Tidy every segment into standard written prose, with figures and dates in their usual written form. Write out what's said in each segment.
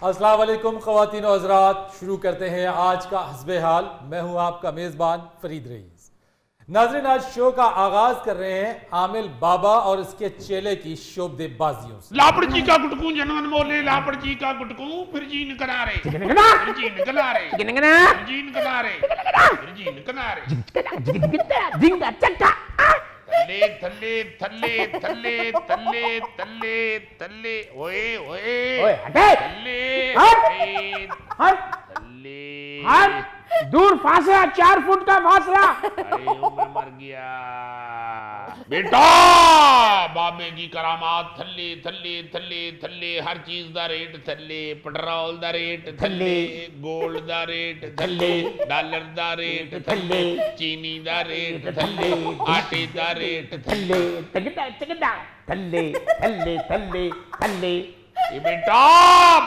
अस्सलाम वालेकुम ख़वातीन और हज़रात, शुरू करते हैं आज का हस्बे हाल। मैं हूं आपका मेज़बान फरीद रईस। नाज़रीन, आज शो का आगाज कर रहे हैं आमिल बाबा और इसके चेले की शोबदेबाजियों से। लापड़ जी का गुटकू जनमन मोले, लापड़ जी का गुटकू फिर जी निकला रे, फिर जी निकला रे, फिर जी निकला रे, फिर जी निकला रे, जिंगा चक्का थल्ले थल्ले थल्ले थल्ले थल्ले थल्ले थल्ले ओए ओए ओए हटे थल्ले हट थल्ले हट दूर फासला 4 फुट का फासला। अरे मैं मर गया बेटा। बाबे की करामात थल्ले थल्ले थल्ले थल्ले, हर चीज दा रेट थल्ले, पेट्रोल दा रेट थल्ले, गोल्ड दा रेट थल्ले, डॉलर दा रेट थल्ले, चीनी दा रेट थल्ले, आटे दा रेट थल्ले। तगड़ा तगड़ा थल्ले थल्ले थल्ले थल्ले। ये बेटा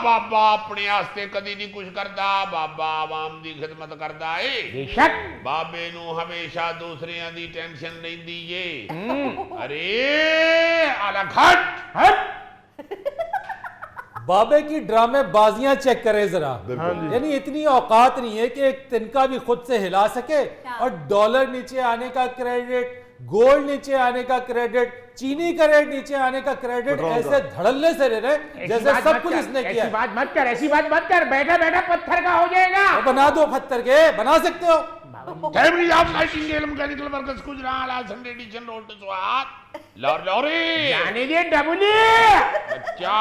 बाबा अपने आस्ते कदी नहीं कुछ करता, बाबा आवाम दी खिदमत करता है। बेशक बाबे नू हमेशा दूसरियां दी टेंशन रहिंदी है। अरे अलग हट हट। बाबे की ड्रामे बाजियां चेक करें जरा। यानी इतनी औकात नहीं है कि एक तिनका भी खुद से हिला सके। और डॉलर नीचे आने का क्रेडिट, गोल्ड नीचे आने का क्रेडिट, चीनी का रेट नीचे आने का क्रेडिट ऐसे धड़ल्ले से ले रहे जैसे सब कुछ इसने किया। ऐसी बात मत कर, ऐसी बात मत कर। बैठा बैठा पत्थर का हो जाएगा। तो बना दो पत्थर के, बना सकते हो। Family of nightingale mechanical workers Gujarat Sunday edition road to Swat lorry जाने दे डबली। बच्चा,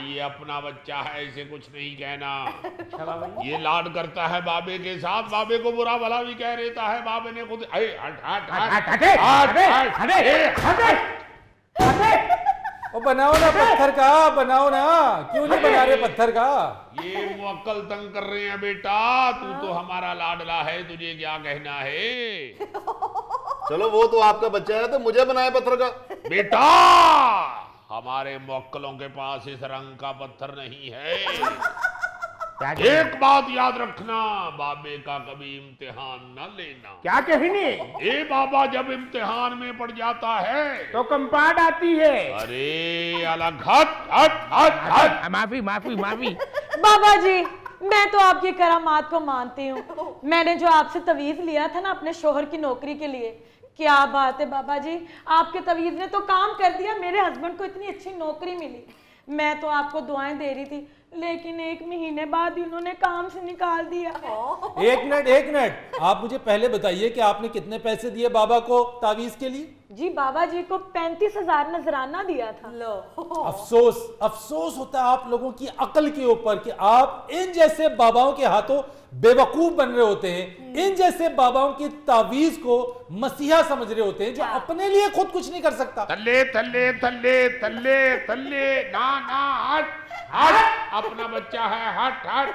ये अपना बच्चा है, इसे कुछ नहीं कहना। ये लाड करता है बाबे के साथ, बाबे को बुरा भला भी कह देता है। बाबे ने खुद हट हट हट हटे हटे हटे हटे। और बनाओ ना पत्थर का, बनाओ ना। क्यों नहीं बना रहे पत्थर का? ये मुअक्कल तंग कर रहे हैं बेटा। तू तो हमारा लाडला है, तुझे क्या कहना है? चलो वो तो आपका बच्चा है, तो मुझे बनाए पत्थर का। बेटा हमारे मुअक्कलों के पास इस रंग का पत्थर नहीं है। एक बात याद रखना, बाबे का कभी इम्तिहान न लेना। क्या कहने? ए बाबा जब इम्तिहान में पड़ जाता है तो कंपार्ट आती है। अरे अलग हट हट हट हट। माफी माफी माफी। बाबा जी, मैं तो आपकी करामात को मानती हूँ। मैंने जो आपसे तवीज़ लिया था ना अपने शोहर की नौकरी के लिए, क्या बात है बाबा जी, आपके तवीज़ ने तो काम कर दिया। मेरे हस्बैंड को इतनी अच्छी नौकरी मिली। मैं तो आपको दुआएं दे रही थी, लेकिन 1 महीने बाद इन्होंने काम से निकाल दिया। एक मिनट, आप मुझे पहले बताइए कि आपने कितने पैसे दिए बाबा को तावीज के लिए? जी बाबा जी को 35,000 नजराना दिया था। लो। अफसोस होता है आप लोगों की अकल के ऊपर कि आप इन जैसे बाबाओं के हाथों बेवकूफ बन रहे होते हैं। इन जैसे बाबाओं की तावीज को मसीहा समझ रहे होते हैं जो अपने लिए खुद कुछ नहीं कर सकता। थल्ले थल्ले थल्ले थल्ले थल्ले ना ना हट हट। अपना बच्चा है, हट हट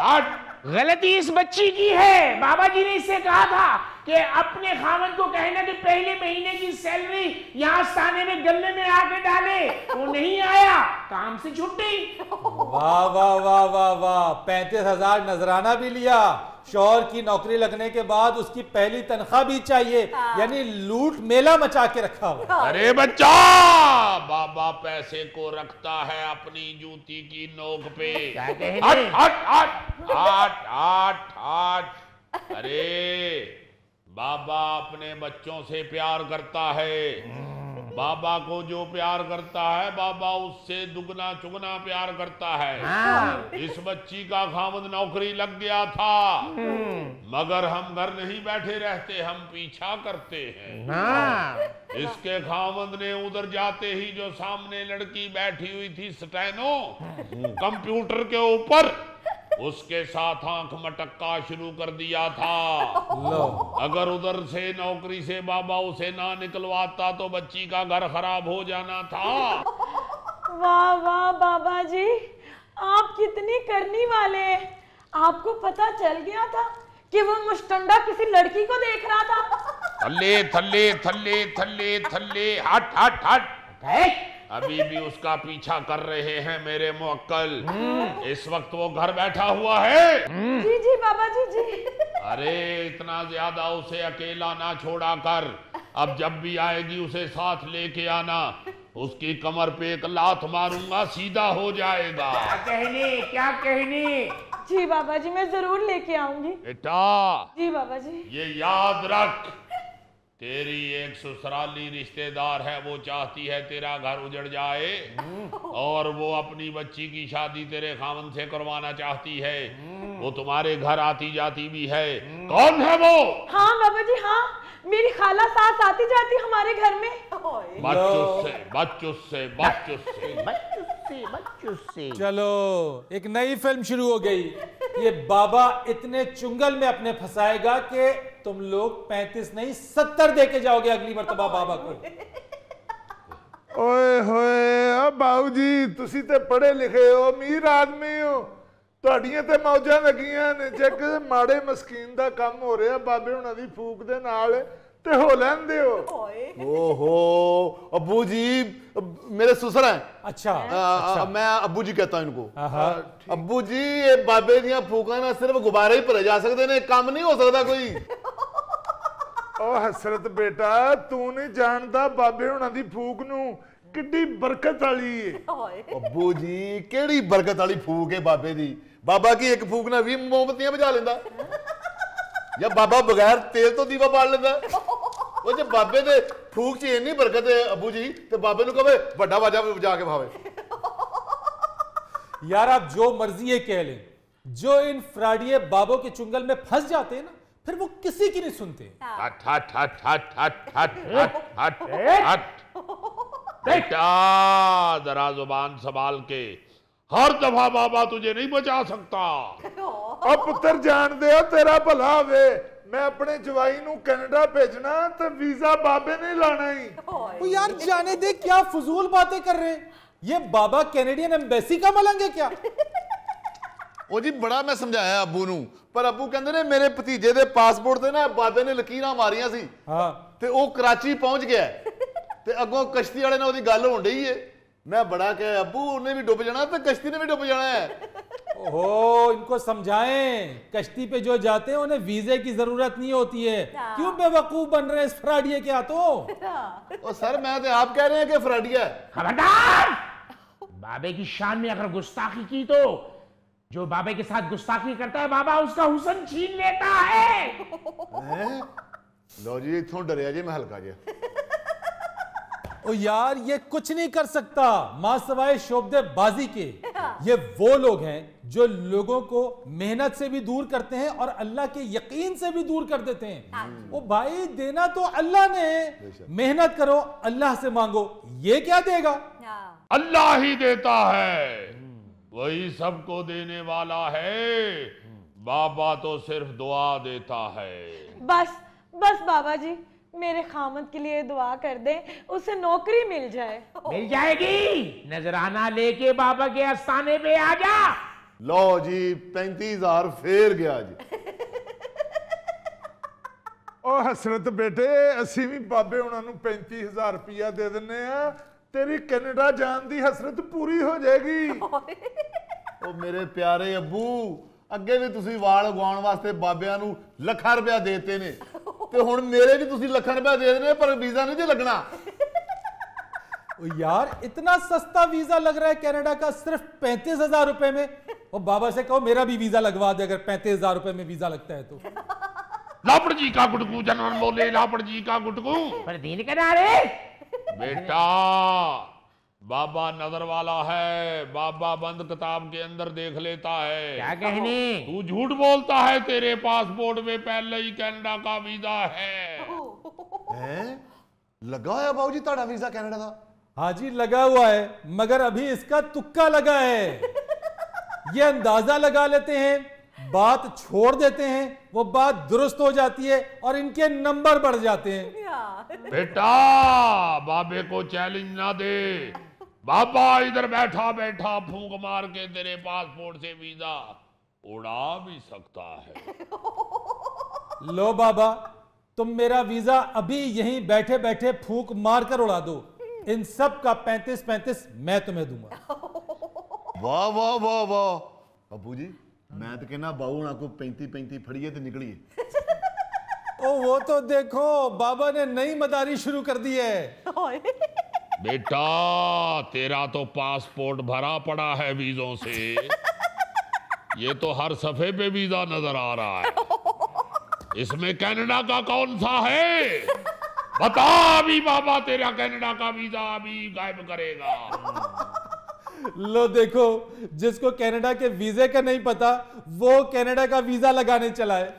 हट। गलती इस बच्ची की है। बाबा जी ने इससे कहा था कि अपने खामन को कहना कि पहले महीने की सैलरी यहाँ साने में गले में आके डाले। वो नहीं आया, काम से छुट्टी। वाह वाह वाह वाह वाह। 35,000 नजराना भी लिया, शौहर की नौकरी लगने के बाद उसकी पहली तनख्वाह भी चाहिए। यानी लूट मेला मचा के रखा हुआ। अरे बच्चा, बाबा पैसे को रखता है अपनी जूती की नोक पे। हट हट हट हट हट हट। अरे बाबा अपने बच्चों से प्यार करता है। बाबा को जो प्यार करता है, बाबा उससे दुगना चुगना प्यार करता है। इस बच्ची का खामद नौकरी लग गया था, मगर हम घर नहीं बैठे रहते, हम पीछा करते हैं। इसके खामद ने उधर जाते ही जो सामने लड़की बैठी हुई थी स्टेनो कंप्यूटर के ऊपर, उसके साथ आंख मटक्का शुरू कर दिया था। अगर उधर से नौकरी से बाबा उसे ना निकलवाता तो बच्ची का घर खराब हो जाना था। वाह वाह बाबा जी, आप कितनी करनी वाले हैं। आपको पता चल गया था कि वो मुश्तंडा किसी लड़की को देख रहा था। थल्ले थल्ले थल्ले थल्ले थल्ले हट हट हट। अभी भी उसका पीछा कर रहे हैं मेरे मुअक्कल। इस वक्त वो घर बैठा हुआ है। जी जी बाबा जी जी। अरे इतना ज्यादा उसे अकेला ना छोड़ा कर। अब जब भी आएगी उसे साथ लेके आना। उसकी कमर पे एक लात मारूंगा, सीधा हो जाएगा। क्या कहने? जी बाबा जी, मैं जरूर लेके आऊंगी। बेटा जी बाबा जी। ये याद रख, तेरी एक ससुराली रिश्तेदार है, वो चाहती है तेरा घर उजड़ जाए और वो अपनी बच्ची की शादी तेरे खामन से करवाना चाहती है। वो तुम्हारे घर आती जाती भी है। कौन है वो? हाँ बाबा जी, हाँ, मेरी खाला सास आती जाती हमारे घर में। बच्चों से। चलो, एक नई फिल्म शुरू हो गई। ये बाबा इतने चुंगल में अपने फंसाएगा कि तुम लोग 35 नहीं 70 दे के जाओगे अगली मर्तबा बाबा को। ओए होए बाबू जी, तुसी ते पढ़े लिखे हो, अमीर आदमी हो, ਤੁਹਾਡੀਆਂ ਤੇ ਮੌਜਾਂ ਲੱਗੀਆਂ ਨੇ। ਜੇ ਕਿਸੇ ਮਾੜੇ ਮਸਕੀਨ ਦਾ ਕੰਮ ਹੋ ਰਿਹਾ ਬਾਬੇ ਹੁਣਾਂ ਦੀ ਫੂਕ ਦੇ ਨਾਲ ਤੇ ਹੋ ਲੈਂਦੇ ਹੋ। ओहो अब्बू जी, मेरे ससुर हैं। अच्छा, मैं अब्बू जी कहता हूं इनको। हाँ, अब्बू जी, ये बाबे दियां फूकां ना सिर्फ गुब्बारे ही भरे जा सकते ने, काम नहीं हो सकता कोई। ओ हसरत बेटा, तू नहीं जानता बाबे हुणा दी फूक नू किड्डी बरकत वाली है। अब्बू जी, केड़ी बरकत वाली फूक है बाबे दी। बाबा की एक फूक ना 20 मोमबत्तियां बुझा लेंदा, या बाबा बगैर तेल तो दीवा बाल लेंदा। वो जे बाबे दे फूक च इन्नी बरकत है अब्बू जी, ते बाबे नू कहे बड़ा बाजा बजा के भावे। यार आप जो मर्जी ये कह लें, जो इन फ्राडिये बाबों के चुंगल में फंस जाते हैं ना, फिर वो किसी की नहीं सुनते। हट हट हट हट हट हट हट हट हट। बेटा जरा जुबान संभाल के, हर दफा बाबा तुझे नहीं बचा सकता। अब पुत्र जान दे, तेरा भला वे। मैं अपने जवाई नू कनाडा भेजना तो वीजा बाबे ने लाना ही। वो यार जाने दे, क्या फजूल बातें कर रहे हैं। ये बाबा कैनेडियन एम्बेसी का मलंग है क्या? ओ जी, बड़ा मैं समझाया अब्बू नू, पर अब्बू कहंदे ने मेरे भतीजे दे पासपोर्ट ते ना बाबे ने लकीरां मारियां सी। हाँ, ते ओ कराची पहुंच गया ते अगों कश्ती वाले नाल ओदी गल होण डई है। मैं बड़ा कहा अब्बू, उन्हें भी डुब जाना तो कश्ती ने भी डुब जाना है। ओहो, इनको समझाएं, कश्ती पे जो जाते हैं उन्हें वीजे की जरूरत नहीं होती है। क्यों बेवकूफ बन रहे हैं इस फ्राडिये के हाथों? ओ सर, मैं तो आप कह रहे हैं कि फ्राडिया है। खबरदार! बाबे की शान में अगर गुस्ताखी की तो जो बाबे के साथ गुस्ताखी करता है बाबा उसका हुस्न छीन लेता है। लो जी, इथों डरिया जी मैं हल्का जी। ओ यार, ये कुछ नहीं कर सकता मां सवाए शोबदे बाजी के। ये वो लोग हैं जो लोगों को मेहनत से भी दूर करते हैं और अल्लाह के यकीन से भी दूर कर देते हैं। ओ भाई, देना तो अल्लाह ने, मेहनत करो, अल्लाह से मांगो, ये क्या देगा? अल्लाह ही देता है, वही सबको देने वाला है। बाबा तो सिर्फ दुआ देता है। बस बस बाबा जी, मेरे खामद के लिए दुआ कर दें, उसे नौकरी मिल जाए। मिल जाएगी, नजराना लेके बाबा के आस्थाने पे आ जा। लो जी, 35,000 फेर गया जी। ओ हसरत बेटे, असी भी बाबे हुणा नू 35,000 रुपया दे दिन्ने आ, तेरी कनाडा जान दी हसरत पूरी हो जाएगी। ओ मेरे प्यारे अब्बू, अगे भी तुसी वाल उगाउण वास्ते बाबियां नू लाखां रुपया देते ने, ते हुण मेरे भी तुसी लाखां रुपया दे देने, पर वीजा नहीं जे लगना। ओ यार, इतना सस्ता वीजा लग रहा है कनाडा का, सिर्फ 35,000 रुपए में। और बाबा से कहो मेरा भी वीजा लगवा दे अगर 35,000 रुपए में वीजा लगता है तो। लापड़ जी का गुटकू जनवन बोले, लापड़ जी का गुटकू। पर दीन किनारे बेटा बाबा नजर वाला है, बाबा बंद किताब के अंदर देख लेता है। क्या कहने? तू झूठ बोलता है, तेरे पासपोर्ट में पहले ही कनाडा का वीजा है। लगा होया बाबू जी ताड़ा वीजा कनाडा दा? हाँ जी, लगा हुआ है, मगर अभी इसका तुक्का लगा है। ये अंदाजा लगा लेते हैं, बात छोड़ देते हैं, वो बात दुरुस्त हो जाती है और इनके नंबर बढ़ जाते हैं। बेटा बाबे को चैलेंज ना दे, बाबा इधर बैठा बैठा फूंक मार के तेरे पासपोर्ट से वीजा उड़ा भी सकता है। लो बाबा, तुम मेरा वीजा अभी यहीं बैठे बैठे फूंक मार कर उड़ा दो। इन सब का 35-35 मैं तुम्हें दूंगा। वाह वाह वाह वाह अब्बू जी, मैं तो कहना बाबू ना को 35-35 फड़िए तो निकलिए। ओ वो तो देखो, बाबा ने नई मदारी शुरू कर दी है। बेटा तेरा तो पासपोर्ट भरा पड़ा है वीजों से, ये तो हर सफे पे वीजा नजर आ रहा है। इसमें कनाडा का कौन सा है? बता, अभी बाबा तेरा कनाडा का वीजा अभी गायब करेगा। लो देखो, जिसको कनाडा के वीजे का नहीं पता वो कनाडा का वीजा लगाने चला है।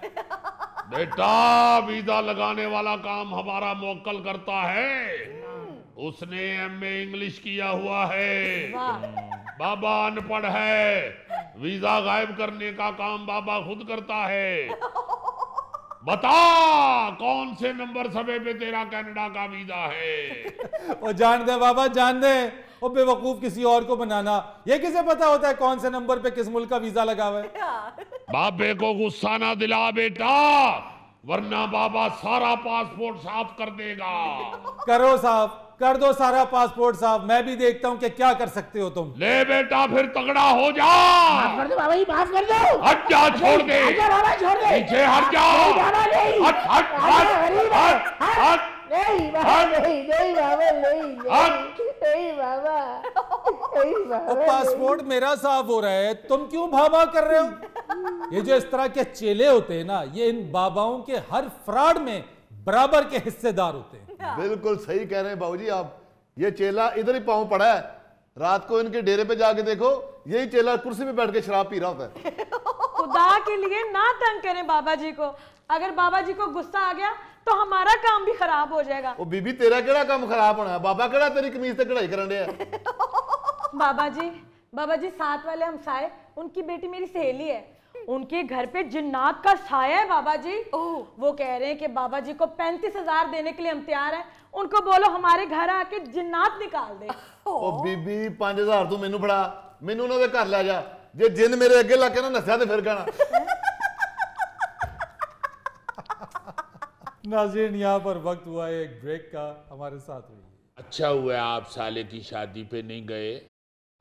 बेटा वीजा लगाने वाला काम हमारा मोक्कल करता है, उसने एमए इंग्लिश किया हुआ है। बाबा अनपढ़ है, वीजा गायब करने का काम बाबा खुद करता है। बता कौन से नंबर सभे पे तेरा कनाडा का वीजा है? और जान दे बाबा, जान दे, वो बेवकूफ किसी और को बनाना। ये किसे पता होता है कौन से नंबर पे किस मुल्क का वीजा लगा हुआ है? बाबे को गुस्सा ना दिला बेटा, वरना बाबा सारा पासपोर्ट साफ कर देगा। करो साफ, कर दो सारा पासपोर्ट साफ, मैं भी देखता हूँ कि क्या कर सकते हो तुम। ले बेटा फिर तगड़ा हो जा। माफ कर दो बाबा जी, माफ कर दो। हट जा, छोड़ दे, आजा बाबा, छोड़ दे। पीछे हट जा। नहीं बाबा नहीं। हट हट हट हट हट। नहीं बाबा नहीं, नहीं बाबा नहीं, नहीं बाबा, नहीं वो बाबा। पासपोर्ट मेरा साफ हो रहा है, तुम क्यों भाभा कर रहे हो? ये जो इस तरह के चेले होते हैं ना, ये इन बाबाओं के हर फ्रॉड में बराबर के हिस्सेदार होते हैं। बिल्कुल सही कह रहे हैं बाबूजी आप। ये चेला इधर ही पांव पड़ा है, रात को इनके डेरे पे जाके देखो, यही चेला कुर्सी पे बैठ के शराब पी रहा होता है। खुदा के लिए ना तंग करें बाबा जी को, अगर बाबा जी को गुस्सा आ गया तो हमारा काम भी खराब हो जाएगा। ओ बीबी तेरा केड़ा काम खराब होना है? बाबा केड़ा तेरी कमीज ते कढ़ाई करन दिया है? बाबा जी साथ वाले हमसाए, उनकी बेटी मेरी सहेली है, उनके घर पे जिन्नात का साया है बाबा जी। वो कह रहे हैं कि बाबा जी को 35,000 देने के लिए हम तैयार हैं, उनको बोलो हमारे घर आके जिन्नात निकाल दे। ओ बीबी 5,000 तू मैनू फड़ा, मैनू उन्हां दे घर ले जा, जे जिन मेरे अगे लाके ना नस्या ते फिर कहना। नाज़रीन, यहाँ पर वक्त हुआ है एक ब्रेक का, हमारे साथ रहिए। अच्छा हुआ आप साले की शादी पे नहीं गए,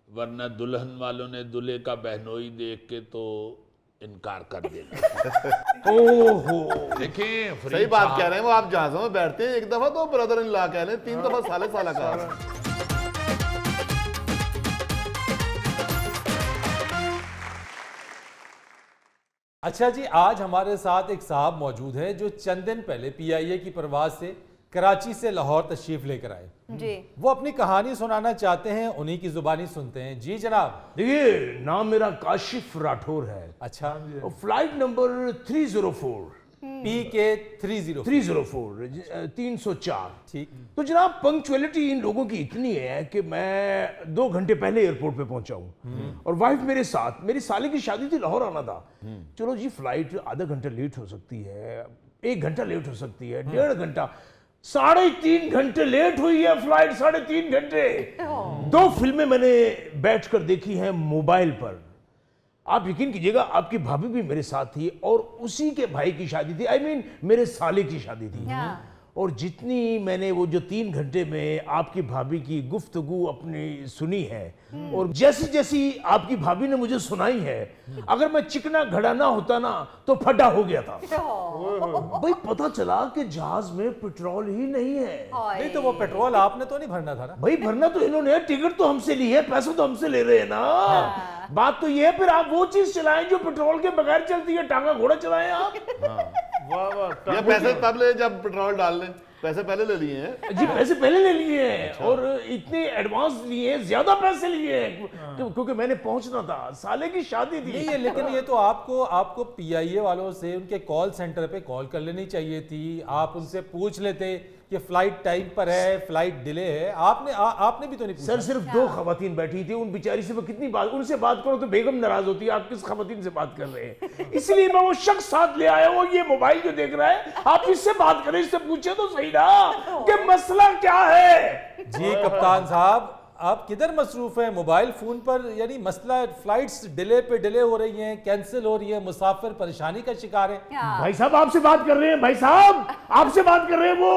वरना दुल्हन वालों ने दूल्हे का बहनोई देख के तो इनकार कर देना। ओहो, देखें सही बात कह रहे हैं वो। आप जहाजों में बैठते हैं, एक दफा तो ब्रदर इन लॉ कह रहे हैं, 3 दफा साले साला कह रहे हैं। अच्छा जी, आज हमारे साथ एक साहब मौजूद है जो चंद दिन पहले पीआईए की परवाज से कराची से लाहौर तशरीफ लेकर आए जी। वो अपनी कहानी सुनाना चाहते हैं, उन्हीं की जुबानी सुनते हैं। जी जनाब। देखिए, नाम मेरा काशिफ राठौर है। अच्छा। Flight number 304 PK 304 304। ठीक। तो जनाब पंक्चुअलिटी इन लोगों की इतनी है कि मैं 2 घंटे पहले एयरपोर्ट पे पहुंचा हूं और वाइफ मेरे साथ। मेरी साले की शादी थी, लाहौर आना था। चलो जी, फ्लाइट आधा घंटा लेट हो सकती है, 1 घंटा लेट हो सकती है, 1.5 घंटा, 3.5 घंटे लेट हुई है फ्लाइट, 3.5 घंटे। 2 फिल्में मैंने बैठकर देखी हैं मोबाइल पर। आप यकीन कीजिएगा, आपकी भाभी भी मेरे साथ थी और उसी के भाई की शादी थी, I mean, मेरे साले की शादी थी। और जितनी मैंने वो जो 3 घंटे में आपकी भाभी की गुफ्तगू अपनी सुनी है और जैसी जैसी आपकी भाभी ने मुझे सुनाई है, अगर मैं चिकना घड़ा ना होता ना तो फटा हो गया था। भाई पता चला कि जहाज में पेट्रोल ही नहीं है। नहीं तो वो पेट्रोल आपने तो नहीं भरना था ना? भाई भरना तो इन्होंने है, टिकट तो हमसे ली है, पैसे तो हमसे ले रहे हैं ना। बात तो ये है, फिर आप वो चीज चलाएं जो पेट्रोल के बगैर चलती है, टांगा घोड़ा चलाएं आप। वाह वाह, ये पैसे तब ले जब पेट्रोल डाल लें, पैसे पहले ले लिए हैं जी। पैसे पहले ले लिए हैं। अच्छा। और इतने एडवांस लिए हैं, ज्यादा पैसे लिए हैं क्योंकि मैंने पहुंचना था, साले की शादी थी। नहीं, लेकिन ये तो आपको पीआईए वालों से उनके कॉल सेंटर पे कॉल कर लेनी चाहिए थी। आप उनसे पूछ लेते कि फ्लाइट टाइम पर है, फ्लाइट डिले है। आपने भी तो नहीं पूछा। सर सिर्फ 2 खवातीन बैठी थी, उन बेचारी से मैं कितनी बात, उनसे बात करो तो बेगम नाराज होती है, आप किस खवातीन से बात कर रहे हैं। इसलिए मैं वो शख्स साथ ले आया हूं, ये मोबाइल जो देख रहा है, आप इससे बात करें, इससे पूछे तो सही ना कि मसला क्या है। जी कप्तान साहब, आप किधर मसरूफ हैं? मोबाइल फोन पर? यानी मसला फ्लाइट्स डिले पे डिले हो रही हैं, कैंसिल हो रही है, मुसाफिर परेशानी का शिकार है। भाई साहब आपसे बात कर रहे हैं, भाई साहब आपसे बात कर रहे हैं, वो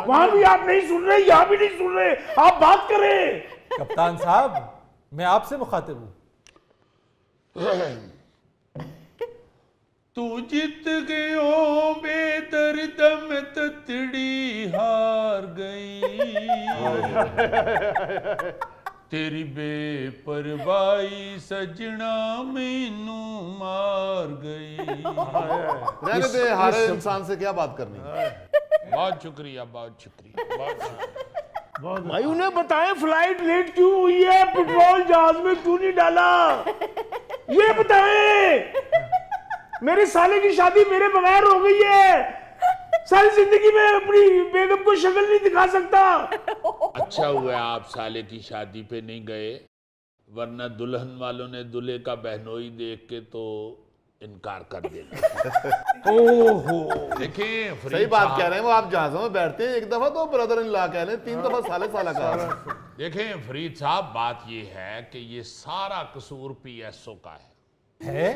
वहां भी आप नहीं सुन रहे, यहां भी नहीं सुन रहे, आप बात करें। कप्तान साहब, मैं आपसे मुखातिब हूं। तू जीत गयो बेदर्द में ततड़ी हार गई, तेरी बेपरवाही सजना मैनू मार गई। रहने दे, हर इंसान से क्या बात करनी। बहुत शुक्रिया, बहुत शुक्रिया, बहुत शुक्रिया। भाई उन्हें बताएं फ्लाइट लेट क्यों हुई है, पेट्रोल जहाज में क्यों नहीं डाला, ये बताएं। मेरे साले की शादी मेरे बगैर हो गई है, सारी जिंदगी में अपनी बेगम को शक्ल नहीं दिखा सकता। अच्छा हुआ आप साले की शादी पे नहीं गए, वरना दुल्हन वालों ने दूल्हे का बहनोई देख के तो इनकार कर देना। ओहो, देखिए सही बात कह रहे हैं वो, आप जहाजों में बैठते हैं, एक दफा तो ब्रदर इन लॉ कह रहे हैं, 3 दफा साले साला कह रहे हैं। देखें फरीद साहब, बात ये है कि ये सारा कसूर पीएसओ का है।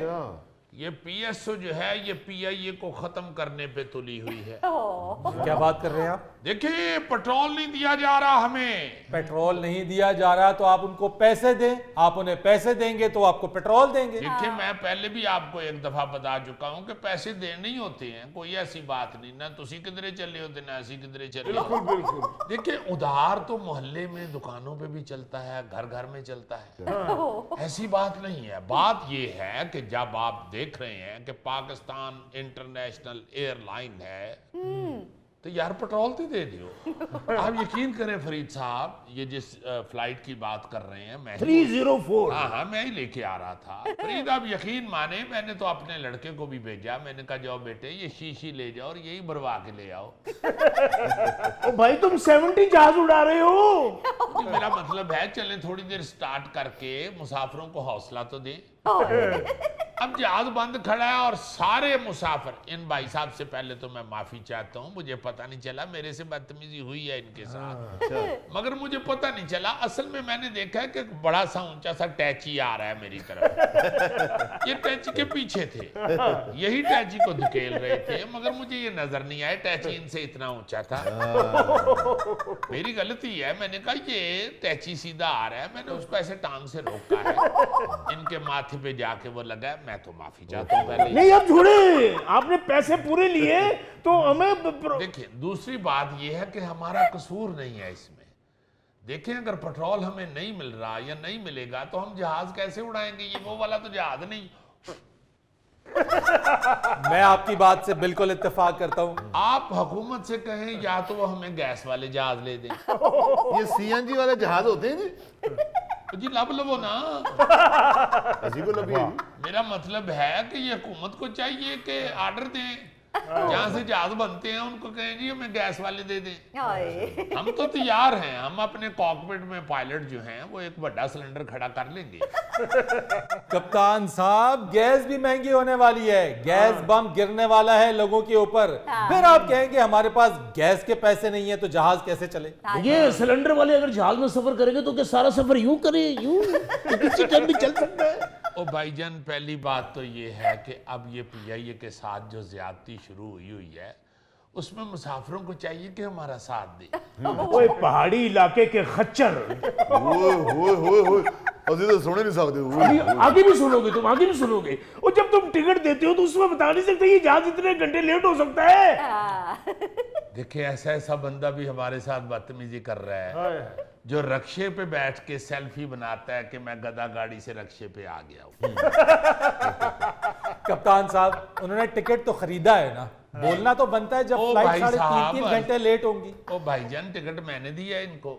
ये पीएसओ जो है ये पीआईए को खत्म करने पे तुली हुई है। क्या बात कर रहे हैं आप? देखिए पेट्रोल नहीं दिया जा रहा हमें। पेट्रोल नहीं दिया जा रहा तो आप उनको पैसे दें, आप उन्हें पैसे देंगे तो आपको पेट्रोल देंगे। देखिए मैं पहले भी आपको एक दफा बता चुका हूं कि पैसे देने ही होते हैं, कोई ऐसी बात नहीं, ना तुसी किधरे चले होते ना ऐसी किधरे चले होते। बिल्कुल। देखिए उधार तो मोहल्ले में दुकानों पे भी चलता है, घर घर में चलता है, ऐसी बात नहीं है। बात ये है कि जब आप देख रहे हैं कि पाकिस्तान इंटरनेशनल एयरलाइन है तो यार पेट्रोल तो दे दियो। आप यकीन करें फरीद साहब, ये जिस फ्लाइट की बात कर रहे हैं मैं 304। हाँ मैं ही लेके आ रहा था। फरीद आप यकीन माने, मैंने तो अपने लड़के को भी भेजा, मैंने कहा जाओ बेटे ये शीशी ले जाओ और यही भरवा के ले आओ। ओ भाई तुम 70 जहाज उड़ा रहे हो। तो मेरा मतलब है चले थोड़ी देर स्टार्ट करके मुसाफिरों को हौसला तो दें। अब जहाज बंद खड़ा है और सारे मुसाफिर, इन भाई साहब से पहले तो मैं माफी चाहता हूँ, मुझे पता नहीं चला, मेरे से बदतमीजी हुई है इनके साथ, मगर मुझे पता नहीं चला। असल में मैंने देखा है कि बड़ा सा ऊंचा सा टैची आ रहा है मेरी तरफ। ये टैची के पीछे थे, यही टैची को धकेल रहे थे, मगर मुझे ये नजर नहीं आया टैची इनसे इतना ऊंचा था। मेरी गलती है, मैंने कहा ये टैची सीधा आ रहा है, मैंने उसको ऐसे टांग से रोका है, इनके माथे पे जाके वो लगा। मैं तो माफी चाहता हूँ पहले। नहीं अब छोड़े, आपने पैसे पूरे लिए तो हमें। देखिए दूसरी बात यह है कि हमारा कसूर नहीं है इसमें। देखें अगर पेट्रोल हमें नहीं मिल रहा या नहीं मिलेगा तो हम जहाज कैसे उड़ाएंगे, ये वो वाला तो जहाज नहीं। मैं आपकी बात से बिल्कुल इत्तेफाक करता हूँ। आप हुकूमत से कहें या तो वो हमें गैस वाले जहाज ले दें। ये सीएनजी वाले जहाज होते हैं जी लब लबो ना। अजी को लबी। मेरा मतलब है कि ये हुकूमत को चाहिए कि ऑर्डर दें, जहाँ से जहाज बनते हैं उनको कहें जी हमें गैस वाले दे दें। हम तो तैयार हैं, हम अपने कॉकपिट में पायलट जो हैं वो एक बड़ा सिलेंडर खड़ा कर लेंगे। कप्तान साहब गैस भी महंगी होने वाली है, गैस बम गिरने वाला है लोगों के ऊपर, फिर आप कहेंगे हमारे पास गैस के पैसे नहीं है तो जहाज कैसे चले। ये सिलेंडर वाले अगर जहाज में सफर करेंगे तो क्या सारा सफर यूं करे, यूं किसी टाइम भी चल सकता है। ओ भाईजान पहली बात तो ये है कि अब ये पीआईए के साथ जो ज्यादती शुरू हुई है उसमें मुसाफिरों को चाहिए कि हमारा साथ दे। ओए पहाड़ी इलाके के खच्चर, अजी तो सुने नहीं सकते। आगे भी सुनोगे तुम, आगे भी सुनोगे। और जब तुम टिकट देते हो तो उसमें बता नहीं सकते ये जहाज इतने घंटे लेट हो सकता है। देखिए ऐसा ऐसा बंदा भी हमारे साथ बदतमीजी कर रहा है जो रक्शे पे बैठ के सेल्फी बनाता है कि मैं गधा गाड़ी से रक्शे पे आ गया हूँ। कप्तान साहब उन्होंने टिकट तो खरीदा है ना, बोलना तो बनता है जब फ्लाइट 3.5 घंटे लेट होंगी। ओ भाईजान टिकट मैंने दिया है इनको,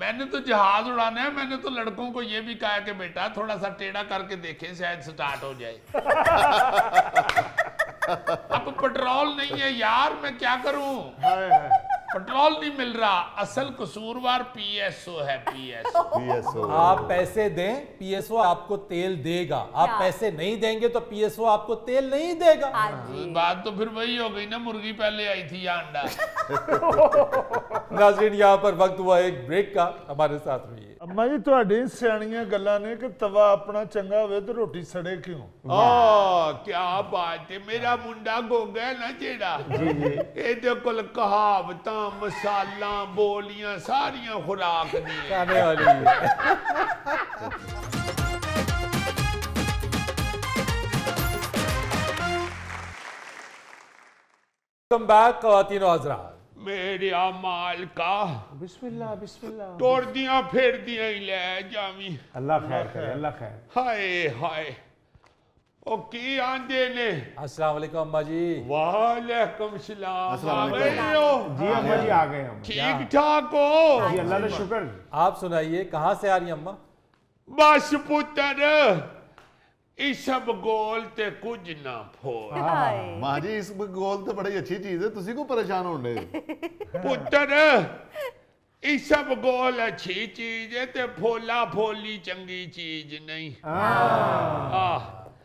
मैंने तो जहाज उड़ाना है। मैंने तो लड़कों को ये भी कहा कि बेटा थोड़ा सा टेढ़ा करके देखें शायद स्टार्ट हो जाए। अब पेट्रोल नहीं है यार, मैं क्या करूं, पेट्रोल नहीं मिल रहा। असल कसूरवार पीएसओ है, पीएसओ। आप पैसे दें, पीएसओ आपको तेल देगा, आप पैसे नहीं देंगे तो पीएसओ आपको तेल नहीं देगा। बात तो फिर वही हो गई ना, मुर्गी पहले आई थी या अंडा। नाज़रीन यहाँ पर वक्त हुआ एक ब्रेक का, हमारे साथ रहिए। अम्मा जी ਤੁਹਾਡੀ ਸਿਆਣੀਆਂ ਗੱਲਾਂ ਨੇ कि तवा अपना चंगा होवे तो रोटी सड़े क्यों। क्या बात है, मेरा मुंडा गोगा है ना जेड़ा, ਇਹਦੇ ਕੋਲ कहावतां मसाला बोलियां सारियां खुराक दी खाने वाली वेलकम बैक ख़वातीन और हज़रात। मेरे माल का बिस्मिल्लाह बिस्मिल्लाह। तोड़दियां फेरदियां ही ले जावी। अल्लाह खैर करे, अल्लाह खैर। हाय हाय ओ की आंदे ने। अस्सलाम वालेकुम अम्मा जी। वालेकुम सलाम। अस्सलाम आ वालेकुम। गए हो? जी अम्मा जी आ गए हम। ठीक ठाक हो? जी अल्लाह का शुक्र। आप सुनाइए, कहाँ से आ रही हैं अम्मा? बस पुत्र इस सब गोल ते कुछ ना फोड़। मां जी इस गोल तो बड़ी अच्छी चीज है, तुसी को परेशान होने। पुत्र इस सब गोल अच्छी चीज है ते फोला फोली चंगी चीज नहीं।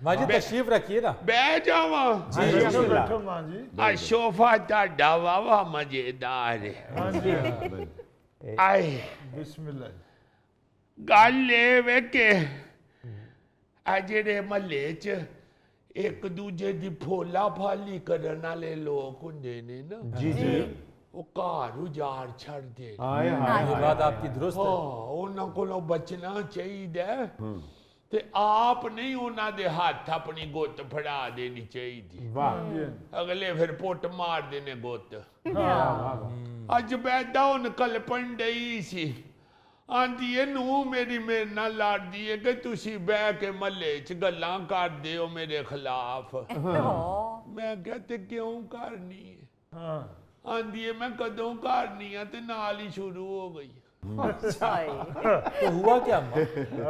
माँ जी तशरीफ रखिए ना। बह जावा। जी बिस्मिल्लाह। बैठो मां जी। आ सोफा ताड़ा वावा मजेदार है। हां जी आए बिस्मिल्लाह। गल ए वे के आ जेड़े महल्ले च एक दूजे दी फोला फाली करन वाले लोग हुंदे ने ना, जी जी। वो घर उजाड़ छड़ दे। हाय हाय ये बात आपकी दुरुस्त है। उन्हां कोलों बचना चाहिए ते आप नहीं उन्हां दे हाथ अपनी गुत्त फड़ा देनी चाहिए। वाह अगले फिर पुट मार देने गुत्त। वाह। अज बैदा हुन कलपन डई सी, आंदी है नू मेरी मेरे नाल लड़दी है कि तुसी बह के महल्ले च गल्लां करदे हो मेरे खिलाफ। मैं क्या ते क्यों करनी है? हां आंदी है मैं कदों करनी है ते नाल ही शुरू हो गई। तो हुआ क्या अम्मा?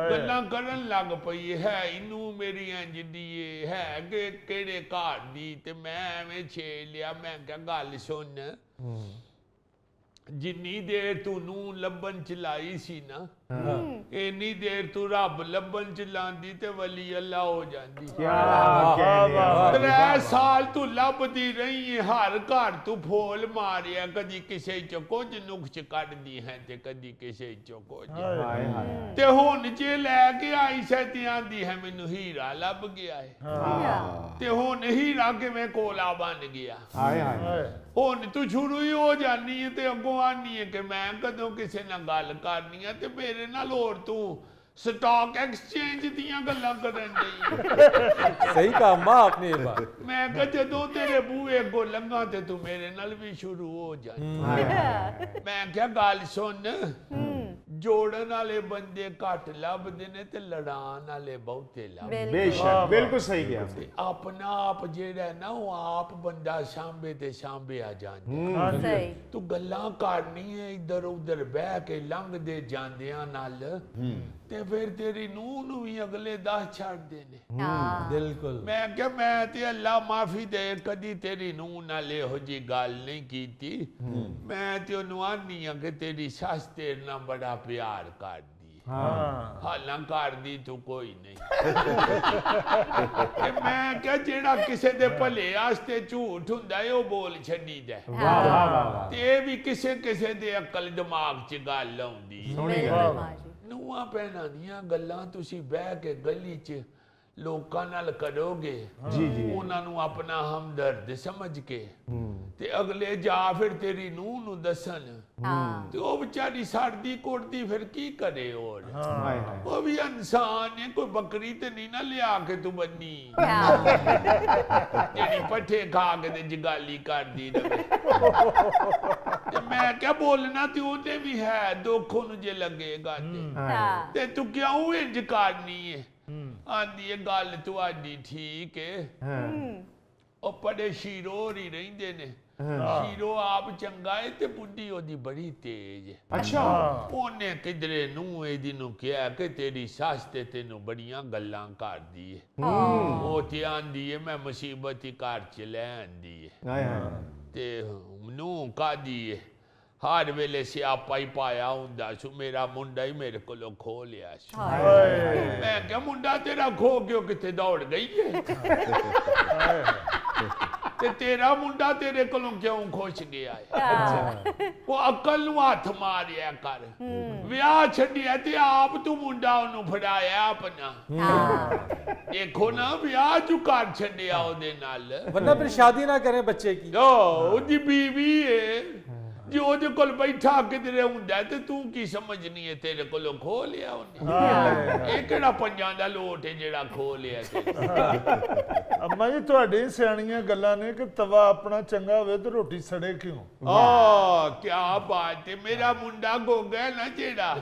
गल्लां करन लग पई है इनू मेरी इंज दी है कि केड़े घर दी, ते मैं एवें छेड़ लिया। मैं क्या गल सुन, जिन्नी देर तू नू लब्बन चलाई सी ना, इन्नी देर तू रब लब्बन चलांदी ते वली अल्लाह हो जांदी। क्या कहने हैं। 3 साल तू लभदी रही है, हर घर तू फोल मारिया, कदी किसे चो कुछ नुक्स कढदी है ते कदी किसे चो कुछ। हाय हाय। ते हुन जे लैके आई सैती आंदी है मैनू हीरा लभ गया है। ते हुन हीरा किवें कोला बन गया। हाय हाय। हुन तू शुरू ही हो जानी है ते अगों आनी है कि मैं कदों किसे नाल गल करनी है ते मेरे नाल होर तू स्टॉक एक्सचेंज दियां गल्लां करन दी। सही कहा अम्मा आपने ये बात। मैं कहा जदों तेरे बूहे अगों लंघा ते तू मेरे नाल भी शुरू हो जाए। मैं क्या गल सुन, जोड़न वाले बंदे घट लभदे ने ते लड़ान वाले बहुते लभदे। बेशक बिल्कुल सही किया आपने। अपना आप जेड़ा ना वो आप बंदा सांभे ते सांभे आ जांदा। सही। तू गल्लां करनी है इधर उधर बह के लंघदे जांदियां नाल, ते फिर तेरी नूह नू भी अगले 10 छड़ देने। बिल्कुल। मैं क्या मैं ते अल्लाह माफी दे कदी तेरी नूह नाल इहो जी गल नहीं कीती। मैं ते ओनू आनी हां कि तेरी सस तेरे नाल बड़ा प्यार करदी है। हालां करदी तू कोई नहीं। ते मैं क्या जेड़ा किसे दे भले आस्ते झूठ हुंदा है ओ बोल छड्डी दे। वाह वाह वाह। ते एह भी किसे किसे दे अकल दिमाग च गल आउंदी है। ਨੂੰਹਾਂ ਭੈਣਾਂ ਦੀਆਂ ਗੱਲਾਂ ਤੁਸੀਂ ਬਹਿ ਕੇ ਗਲੀ 'ਚ ਲੋਕਾਂ ਨਾਲ ਕਰੋਗੇ, ਜੀ ਜੀ। ਉਹਨਾਂ ਨੂੰ ਆਪਣਾ ਹਮਦਰਦ ਸਮਝ ਕੇ ਤੇ ਅਗਲੇ ਜਾ ਫਿਰ ਤੇਰੀ ਨੂੰਹ ਨੂੰ ਦੱਸਣ, ਤੇ ਉਹ ਵਿਚਾਰੀ ਸੜਦੀ ਕੁੱਟਦੀ ਫਿਰ ਕੀ ਕਰੇ। ਹੋਰ हाय हाय। ਉਹ ਵੀ ਇਨਸਾਨ ਹੈ, ਕੋਈ ਬੱਕਰੀ ਤੇ ਨਹੀਂ ਨਾ ਲਿਆ ਕੇ ਤੂੰ ਬੰਨੀ ਜਿਹੜੀ ਪੱਠੇ ਖਾ ਕੇ ਤੇ ਜਗਾਲੀ ਕਰਦੀ ਰਹੇ। ਤੇ ਮੈਂ ਕਿਹਾ ਬੋਲਣਾ ਤੇ ਉਹਨੇ ਵੀ ਹੈ, ਦੁੱਖ ਉਹਨੂੰ ਜੇ ਲੱਗੇਗਾ ਤੇ ਤੂੰ ਕਿਉਂ ਇੰਜ ਕਰਨੀ ਹੈ। ਆਂਦੀ ਇਹ ਗੱਲ ਤੁਹਾਡੀ ਠੀਕ ਹੈ। ਉਹ ਬੜੇ ਸ਼ੀਰੋ ਹੀ ਰਹਿੰਦੇ ਨੇ। ਸ਼ੀਰੋ ਆਪ ਚੰਗਾ ਹੈ ਤੇ ਬੁੱਢੀ ਉਹਦੀ ਬੜੀ ਤੇਜ਼ ਹੈ। अच्छा। ਉਹਨੇ ਕਿਧਰੇ ਨੂੰ ਇਹਦੀ ਨੂੰ ਕਿਹਾ ਕਿ ਤੇਰੀ ਸੱਸ ਤੇ ਤੈਨੂੰ ਬੜੀਆਂ ਗੱਲਾਂ ਕਰਦੀ ਹੈ। ਉਹ ਤੇ ਆਂਦੀ ਹੈ ਮੈਂ ਮੁਸੀਬਤ ਹੀ ਘਰ ਚ ਲੈ ਆਂਦੀ ਹੈ। हाय हाय। ਤੇ ਨੂੰ ਕਾਦੀ ਹੈ, ਹਰ ਵੇਲੇ ਸਿਆਪਾ ਹੀ ਪਾਇਆ ਹੁੰਦਾ ਸੂ। ਮੇਰਾ ਮੁੰਡਾ ਹੀ ਮੇਰੇ ਕੋਲੋਂ ਖੋ ਲਿਆ ਸੀ। ਮੈਂ ਕਿਹਾ ਮੁੰਡਾ ਤੇਰਾ ਖੋ ਕਿਉਂ, ਕਿੱਥੇ ਦੌੜ ਗਈ ਹੈ? ਤੇ ਤੇਰਾ ਮੁੰਡਾ ਤੇਰੇ ਕੋਲੋਂ ਕਿਉਂ ਖੁਸ਼ ਗਿਆ ਹੈ? ਉਹ ਅਕਲ ਨੂੰ ਹੱਥ ਮਾਰਿਆ ਕਰ। ਵਿਆਹ ਛੱਡਿਆ ਤੇ ਆਪ ਤੂੰ ਮੁੰਡਾ ਉਹਨੂੰ ਫੜਾਇਆ ਆਪਣਾ। ਦੇਖੋ ਨਾ ਵਿਆਹ ਚੁ ਕਰ ਛੱਡਿਆ ਉਹਦੇ ਨਾਲ। वरना फिर शादी ना करें बच्चे की। ਉਹਦੀ ਬੀਵੀ ਹੈ। जो ਉਹਦੇ ਕੋਲ ਬੈਠਾ ਕਿਧਰੇ ਹੁੰਦਾ ਤੇ ਤੂੰ ਕੀ ਸਮਝਣੀ ਹੈ ਤੇਰੇ ਕੋਲੋਂ ਖੋ ਲਿਆ ਉਹਨੇ ਇਹ ਕਿਹੜਾ ਪੰਜਾਂ ਦਾ ਲੋਟ ਹੈ ਜਿਹੜਾ ਖੋ ਲਿਆ ਅੰਮਾ ਜੀ ਤੁਹਾਡੇ ਸਿਆਣੀਆਂ ਗੱਲਾਂ ਨੇ ਕਿ ਤਵਾ ਆਪਣਾ ਚੰਗਾ ਹੋਵੇ ਤੇ ਰੋਟੀ ਸੜੇ ਕਿਉਂ ਕੀ ਬਾਤ ਹੈ ਮੇਰਾ ਮੁੰਡਾ ਗੋਗਾ ਹੈ ਨਾ ਜਿਹੜਾ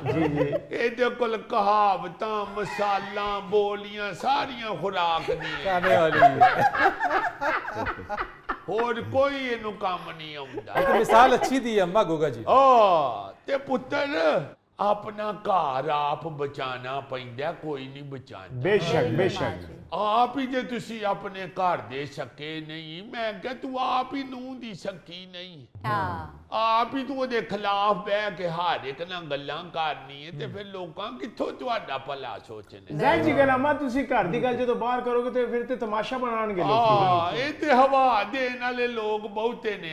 ਇਹਦੇ ਕੋਲ ਕਹਾਵਤਾਂ ਮਸਾਲਾਂ ਬੋਲੀਆਂ ਸਾਰੀਆਂ ਖੁਰਾਕ ਦੀਆਂ खाने वाली ਹੋਰ ਕੋਈ ਇਹਨੂੰ ਕੰਮ ਨਹੀਂ ਆਉਂਦਾ एक मिसाल अच्छी दी है अम्मा गोगा जी ਤੇ ਪੁੱਤਰ ਆਪਣਾ ਘਰ ਆਪ ਬਚਾਣਾ ਪੈਂਦਾ ਕੋਈ ਨਹੀਂ ਬਚਾਉਂਦਾ बेशक बेशक ਆਪ ਹੀ ਜੇ ਤੁਸੀਂ ਆਪਣੇ ਘਰ ਦੇ ਸਕੇ ਨਹੀਂ ਮੈਂ ਕਿਹਾ ਤੂੰ ਆਪ ਹੀ ਨੂੰਹ ਦੀ ਸਕੀ ਨਹੀਂ ਆਪ ਹੀ ਤੂੰ ਉਹਦੇ ਖਿਲਾਫ ਬਹਿ ਕੇ ਹਰ ਇੱਕ ਨਾਲ ਗੱਲਾਂ ਕਰਨੀ ਹੈ ਤੇ ਫਿਰ ਲੋਕਾਂ ਕਿੱਥੋਂ ਤੁਹਾਡਾ ਭਲਾ ਸੋਚਣੇ ਜ਼ਾਹਿਰ ਜੀ ਗੱਲ ਅਮਾ ਤੁਸੀਂ ਘਰ ਦੀ ਗੱਲ ਜਦੋਂ ਬਾਹਰ ਕਰੋਗੇ ਤੇ ਫਿਰ ਤੇ ਤਮਾਸ਼ਾ ਬਣਾਉਣਗੇ ਲੋਕ ਇਹ ਤੇ ਹਵਾ ਦੇਣ ਵਾਲੇ ਲੋਕ ਬਹੁਤੇ ਨੇ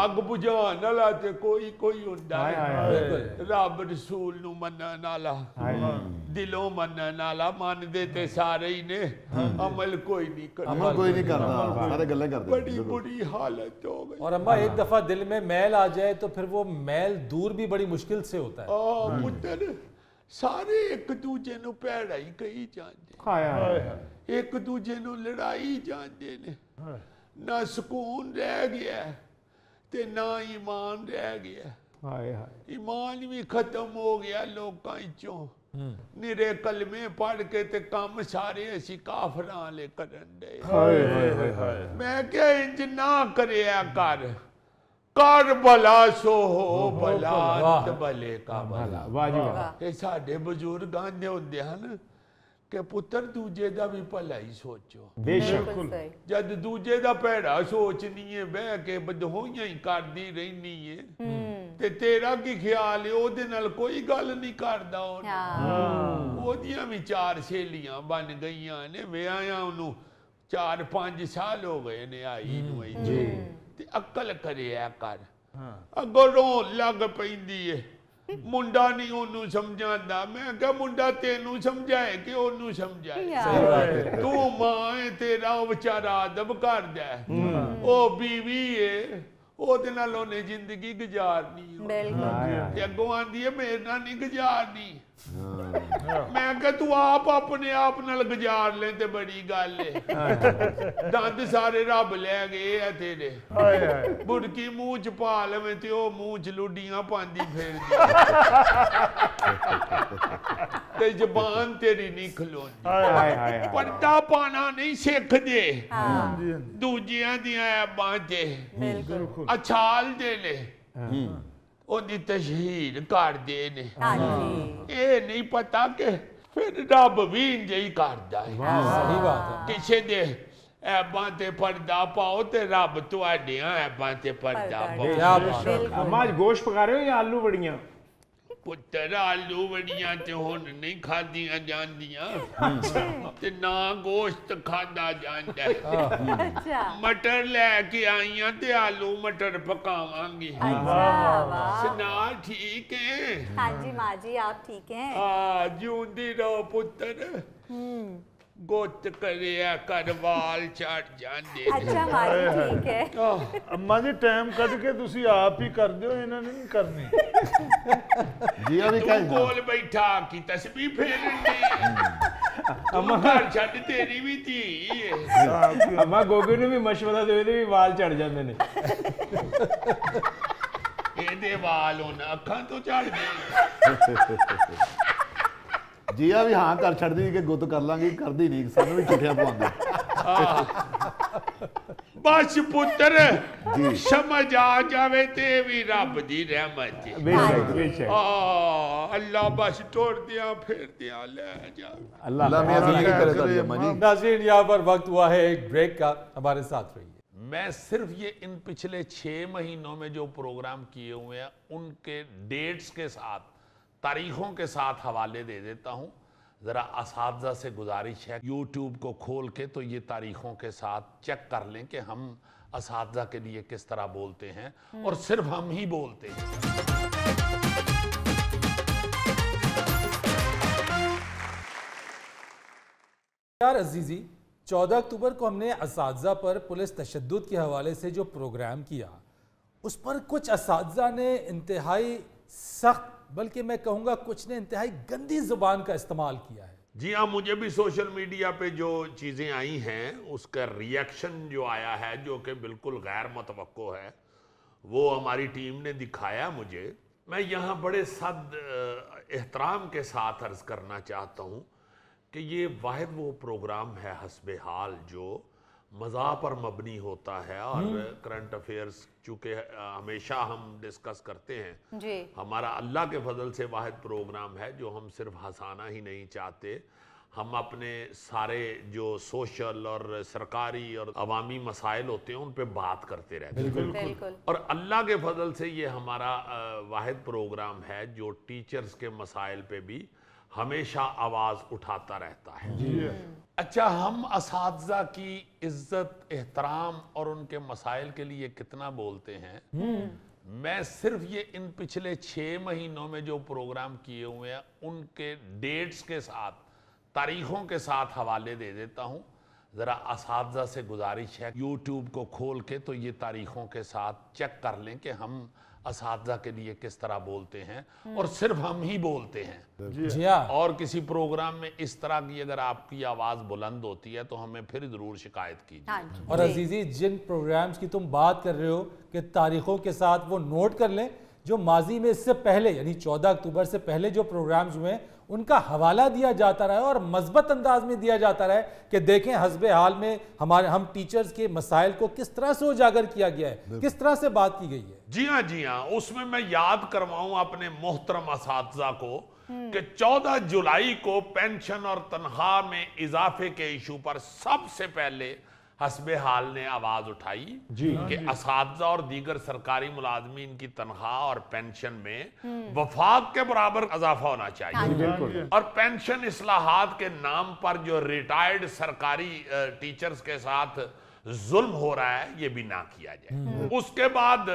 ਅੱਗ ਬੁਝਾਉਣ ਵਾਲਾ ਤੇ ਕੋਈ ਹੁੰਦਾ ਨਹੀਂ ਰੱਬ ਰਸੂਲ ਨੂੰ ਮੰਨਣ ਵਾਲਾ ਦਿਲੋਂ ਮੰਨਣ ਵਾਲਾ ਮੰਨਦੇ ਤੇ ਸਾਰੇ ਹੀ ਨੇ ਅਮਲ ਕੋਈ ਨਹੀਂ ਕਰਦਾ सारे गल्लें करते बड़ी बुरी हालत हो गई और अम्मा एक दफा दिल में मैल आ जाए तो फिर वो मैल दूर भी बड़ी मुश्किल से होता है पुत्र सारे एक दूजे ਨੂੰ ਭੈੜਾ ਹੀ ਕਹੀ ਜਾਂਦੇ ਇੱਕ ਦੂਜੇ ਨੂੰ ਲੜਾਈ ਜਾਂਦੇ ਨੇ ਨਾ ਸਕੂਨ ਰਹਿ ਗਿਆ ਤੇ ਨਾ ਈਮਾਨ ਰਹਿ ਗਿਆ ਈਮਾਨ ਵੀ ਖਤਮ ਹੋ ਗਿਆ ਲੋਕਾਂ ਵਿੱਚੋਂ ਨਿਰੇ ਕਲਮੇ ਪੜ ਕੇ ਤੇ ਕੰਮ ਸਾਰੇ ਅਸੀਂ ਕਾਫਰਾਂ ਵਾਲੇ ਕਰਨ ਦੇ ਮੈਂ ਕਿਹਾ ਇੰਜ ਨਾ ਕਰਿਆ ਕਰ ਭਲਾ ਸੋ ਹੋ ਭਲਾ ਤੇ ਭਲੇ ਕਾ ਭਲਾ ਵਾਹ ਜੀ ਵਾਹ ਇਹ ਸਾਡੇ ਬਜ਼ੁਰਗ ਆਂਦੇ ਹੁੰਦੇ ਹਨ ਕਿ ਪੁੱਤਰ ਦੂਜੇ ਦਾ ਵੀ ਭਲਾ ਹੀ ਸੋਚੋ ਬੇਸ਼ੱਕ ਜਦ ਦੂਜੇ ਦਾ ਭੈੜਾ ਸੋਚਣੀ ਹੈ ਬਹਿ ਕੇ ਬਦਹੋਈਆਂ ਹੀ ਕਰਦੀ ਰਹਿਣੀ ਹੈ ਤੇ ਤੇਰਾ ਕੀ ਖਿਆਲ ਹੈ ਉਹਦੇ ਨਾਲ ਕੋਈ ਗੱਲ ਨਹੀਂ ਕਰਦਾ ਉਹਦੀਆਂ ਵੀ 4 ਸਹੇਲੀਆਂ ਬਣ ਗਈਆਂ ਨੇ ਵਿਆਹਾਂ ਉਹਨੂੰ 4-5 ਸਾਲ ਹੋ ਗਏ ਨੇ ਆਈ ਨੂੰ ਜੀ ਤੇ ਅਕਲ ਕਰਿਆ ਕਰ ਅੱਗੋਂ ਰੋਣ ਲੱਗ ਪੈਂਦੀ ਏ ਮੁੰਡਾ ਨਹੀਂ ਉਹਨੂੰ ਸਮਝਾਉਂਦਾ ਮੈਂ ਕਿਹਾ ਮੁੰਡਾ ਤੈਨੂੰ ਸਮਝਾਏ ਕਿ ਉਹਨੂੰ ਸਮਝਾਏ ਤੂੰ ਮਾਂ ਏ ਤੇਰਾ ਉਹ ਵਿਚਾਰਾ ਅਦਬ ਕਰਦਾ ਉਹ ਬੀਵੀ ਏ ਉਹਦੇ ਨਾਲ ਉਹਨੇ ਜ਼ਿੰਦਗੀ ਗੁਜ਼ਾਰਨੀ ਤੇ ਅੱਗੋਂ ਆਂਦੀ ਹੈ ਮੇਰੇ ਨਾਲ ਨਹੀਂ ਗੁਜ਼ਾਰਨੀ ਮੈਂ ਕਿਹਾ ਤੂੰ ਆਪ ਆਪਣੇ ਆਪ ਨਾਲ ਗੁਜ਼ਾਰ ਲੈ ਤੇ ਬੜੀ ਗੱਲ ਏ ਦੰਦ ਸਾਰੇ ਰੱਬ ਲੈ ਗਏ ਆ ਤੇਰੇ ਬੁੜਕੀ ਮੂੰਹ ਚ ਪਾ ਲਵੇਂ ਤੇ ਉਹ ਮੂੰਹ ਚ ਲੁੱਡੀਆਂ ਪਾਉਂਦੀ ਫਿਰਦੀ ਤੇ ਜ਼ਬਾਨ ਤੇਰੀ ਨਹੀਂ ਖਲੋਂਦੀ ਪਰਦਾ ਪਾਣਾ ਨਹੀਂ ਸਿੱਖਦੇ ਦੂਜਿਆਂ ਦੀਆਂ ਐਬਾਂ ਤੇ ਅਛਾਲ ਦੇ ਨੇ ਉਹਦੀ ਤਸ਼ਹੀਰ ਕਰਦੇ ਨੇ ਇਹ ਨਹੀਂ ਪਤਾ ਕਿ ਫਿਰ ਰੱਬ ਵੀ ਇੰਜ ਹੀ ਕਰਦਾ ਹੈ सही बात है ਕਿਸੇ ਦੇ ਐਬਾਂ ਤੇ ਪਰਦਾ ਪਾਓ ਤੇ ਰੱਬ ਤੁਹਾਡੀਆਂ ਐਬਾਂ ਤੇ ਪਰਦਾ क्या ਪਾਓ बात है ਅਮਾ ਅੱਜ ਗੋਸ਼ਤ ਪਕਾ ਰਹੇ ਹੋ ਜਾਂ ਆਲੂ ਬੜੀਆਂ ਪੁੱਤਰ ਆਲੂ ਵੜੀਆਂ ਤੇ ਹੁਣ ਨਹੀਂ ਖਾਧੀਆਂ ਜਾਂਦੀਆਂ ਤੇ ਨਾ ਗੋਸ਼ਤ ਖਾਦਾ ਜਾਂਦਾ अच्छा ਮਟਰ ਲੈ ਕੇ ਆਈਆਂ ਤੇ ਆਲੂ ਮਟਰ ਪਕਾਵਾਂਗੀ अच्छा वाह ਸੁਣਾ ਠੀਕ ਹੈ हाँ जी माँ जी आप ठीक हैं ਆ ਜਿਉਂਦੀ ਰਹੋ ਪੁੱਤਰ ਗੁੱਤ ਕਰਿਆ ਕਰਵਾਲ ਚੜ ਜਾਂਦੇ ਨੇ। अच्छा माँ जी ठीक है ਅੰਮਾ ਜੀ ਟਾਈਮ ਕੱਢ ਕੇ ਤੁਸੀਂ ਆਪ ਹੀ ਕਰਦੇ ਹੋ ਇਹਨਾਂ ਨੇ ਨਹੀਂ ਕਰਨੀ जिया भी ਤੂੰ कहेगा ਕੋਲ ਬੈਠਾ ਕੀ ਤਸਬੀਹ ਫੇਰਨ ਦੀ ਅਮਾ ਘਰ ਛੱਡ ਤੇਰੀ ਵੀ ਧੀ ਹੈ ਅਮਾ ਗੋਗੇ ਨੂੰ ਵੀ ਮਸ਼ਵਰਾ ਦੇ ਉਹਦੇ ਵੀ ਵਾਲ ਝੜ ਜਾਂਦੇ ਨੇ ਇਹਦੇ ਵਾਲ ਉਹਨਾਂ ਅੱਖਾਂ ਤੋਂ ਝੜਦੇ जिया भी हाँ कर छड़ दी कि गुत कर लांगी कर दी नहीं सानू भी चिट्ठियां पवांदे ਬਸ ਪੁੱਤਰ ਸਮਝ ਆ ਜਾਵੇ ਤੇ ਵੀ ਰੱਬ ਦੀ ਰਹਿਮਤ ਹੈ ਬੇਸ਼ੱਕ ਬੇਸ਼ੱਕ ਅੱਲਾ ਬਸ ਟੋੜਦਿਆਂ ਫਿਰਦਿਆਂ ਲੈ ਜਾ अल्लाह मियां जिंदगी करे ताली अम्मा जी नाज़रीन यहाँ पर वक्त हुआ है एक ब्रेक का हमारे साथ रहिए मैं सिर्फ ये इन पिछले 6 महीनों में जो प्रोग्राम किए हुए हैं उनके डेट्स के साथ तारीखों के साथ हवाले दे देता हूँ ज़रा असातिज़ा से गुजारिश है यूट्यूब को खोल के तो ये तारीखों के साथ चेक कर लें कि हम असातिज़ा के लिए किस तरह बोलते हैं और सिर्फ हम ही बोलते हैं। यार अजीज़ी 14 अक्टूबर को हमने असातिज़ा पर पुलिस तशद्दुद के हवाले से जो प्रोग्राम किया उस पर कुछ असातिज़ा ने इंतहाई सख्त, बल्कि मैं कहूँगा कुछ ने इंतहाई गंदी ज़ुबान का इस्तेमाल किया है। जी हाँ, मुझे भी सोशल मीडिया पे जो चीज़ें आई हैं उसका रिएक्शन जो आया है, जो कि बिल्कुल गैर मुतवक्को है, वो हमारी टीम ने दिखाया मुझे। मैं यहाँ बड़े एहतराम के साथ अर्ज़ करना चाहता हूँ कि ये वाहिद वो प्रोग्राम है हस्बे हाल जो मज़ा पर मबनी होता है, और करंट अफेयर्स चूँकि हमेशा हम डिस्कस करते हैं जी। हमारा अल्लाह के फजल से वाहिद प्रोग्राम है जो हम सिर्फ हंसाना ही नहीं चाहते, हम अपने सारे जो सोशल और सरकारी और अवामी मसाइल होते हैं उन पे बात करते रहते हैं। बिल्कुल। और अल्लाह के फजल से ये हमारा वाहिद प्रोग्राम है जो टीचर्स के मसाइल पे भी हमेशा आवाज़ उठाता रहता है। अच्छा, हम असातिज़ा की इज्जत, एहतराम और उनके मसाइल के लिए कितना बोलते हैं। मैं सिर्फ ये इन पिछले 6 महीनों में जो प्रोग्राम किए हुए हैं उनके डेट्स के साथ, तारीखों के साथ हवाले दे देता हूँ। ज़रा असातिज़ा से गुजारिश है, यूट्यूब को खोल के तो ये तारीखों के साथ चेक कर लें कि हम असातिज़ा के लिए किस तरह बोलते हैं, और सिर्फ हम ही बोलते हैं। जी हाँ। और किसी प्रोग्राम में इस तरह की अगर आपकी आवाज़ बुलंद होती है तो हमें फिर ज़रूर शिकायत कीजिए। हाँ जी। और अजीज़ी, जिन प्रोग्राम्स की तुम बात कर रहे हो कि तारीखों के साथ, वो नोट कर लें जो माजी में इससे पहले यानी 14 अक्टूबर से पहले जो प्रोग्राम्स हुए हैं उनका हवाला दिया जाता रहा है और मजबूत अंदाज में दिया जाता रहा है कि देखें हस्बे हाल में हम टीचर्स के मसाइल को किस तरह से उजागर किया गया है, किस तरह से बात की गई है। जी हाँ, जी हाँ। उसमें मैं याद करवाऊं अपने मोहतरम असातिज़ा को कि 14 जुलाई को पेंशन और तनख्वाह में इजाफे के इशू पर सबसे पहले हस्बे हाल ने आवाज उठाई कि असातिज़ा और दीगर सरकारी मुलाजमीन की तनख्वाह और पेंशन में वफाक के बराबर इजाफा होना चाहिए, और पेंशन इस्लाहात के नाम पर जो रिटायर्ड सरकारी टीचर्स के साथ जुल्म हो रहा है ये भी ना किया जाए। उसके बाद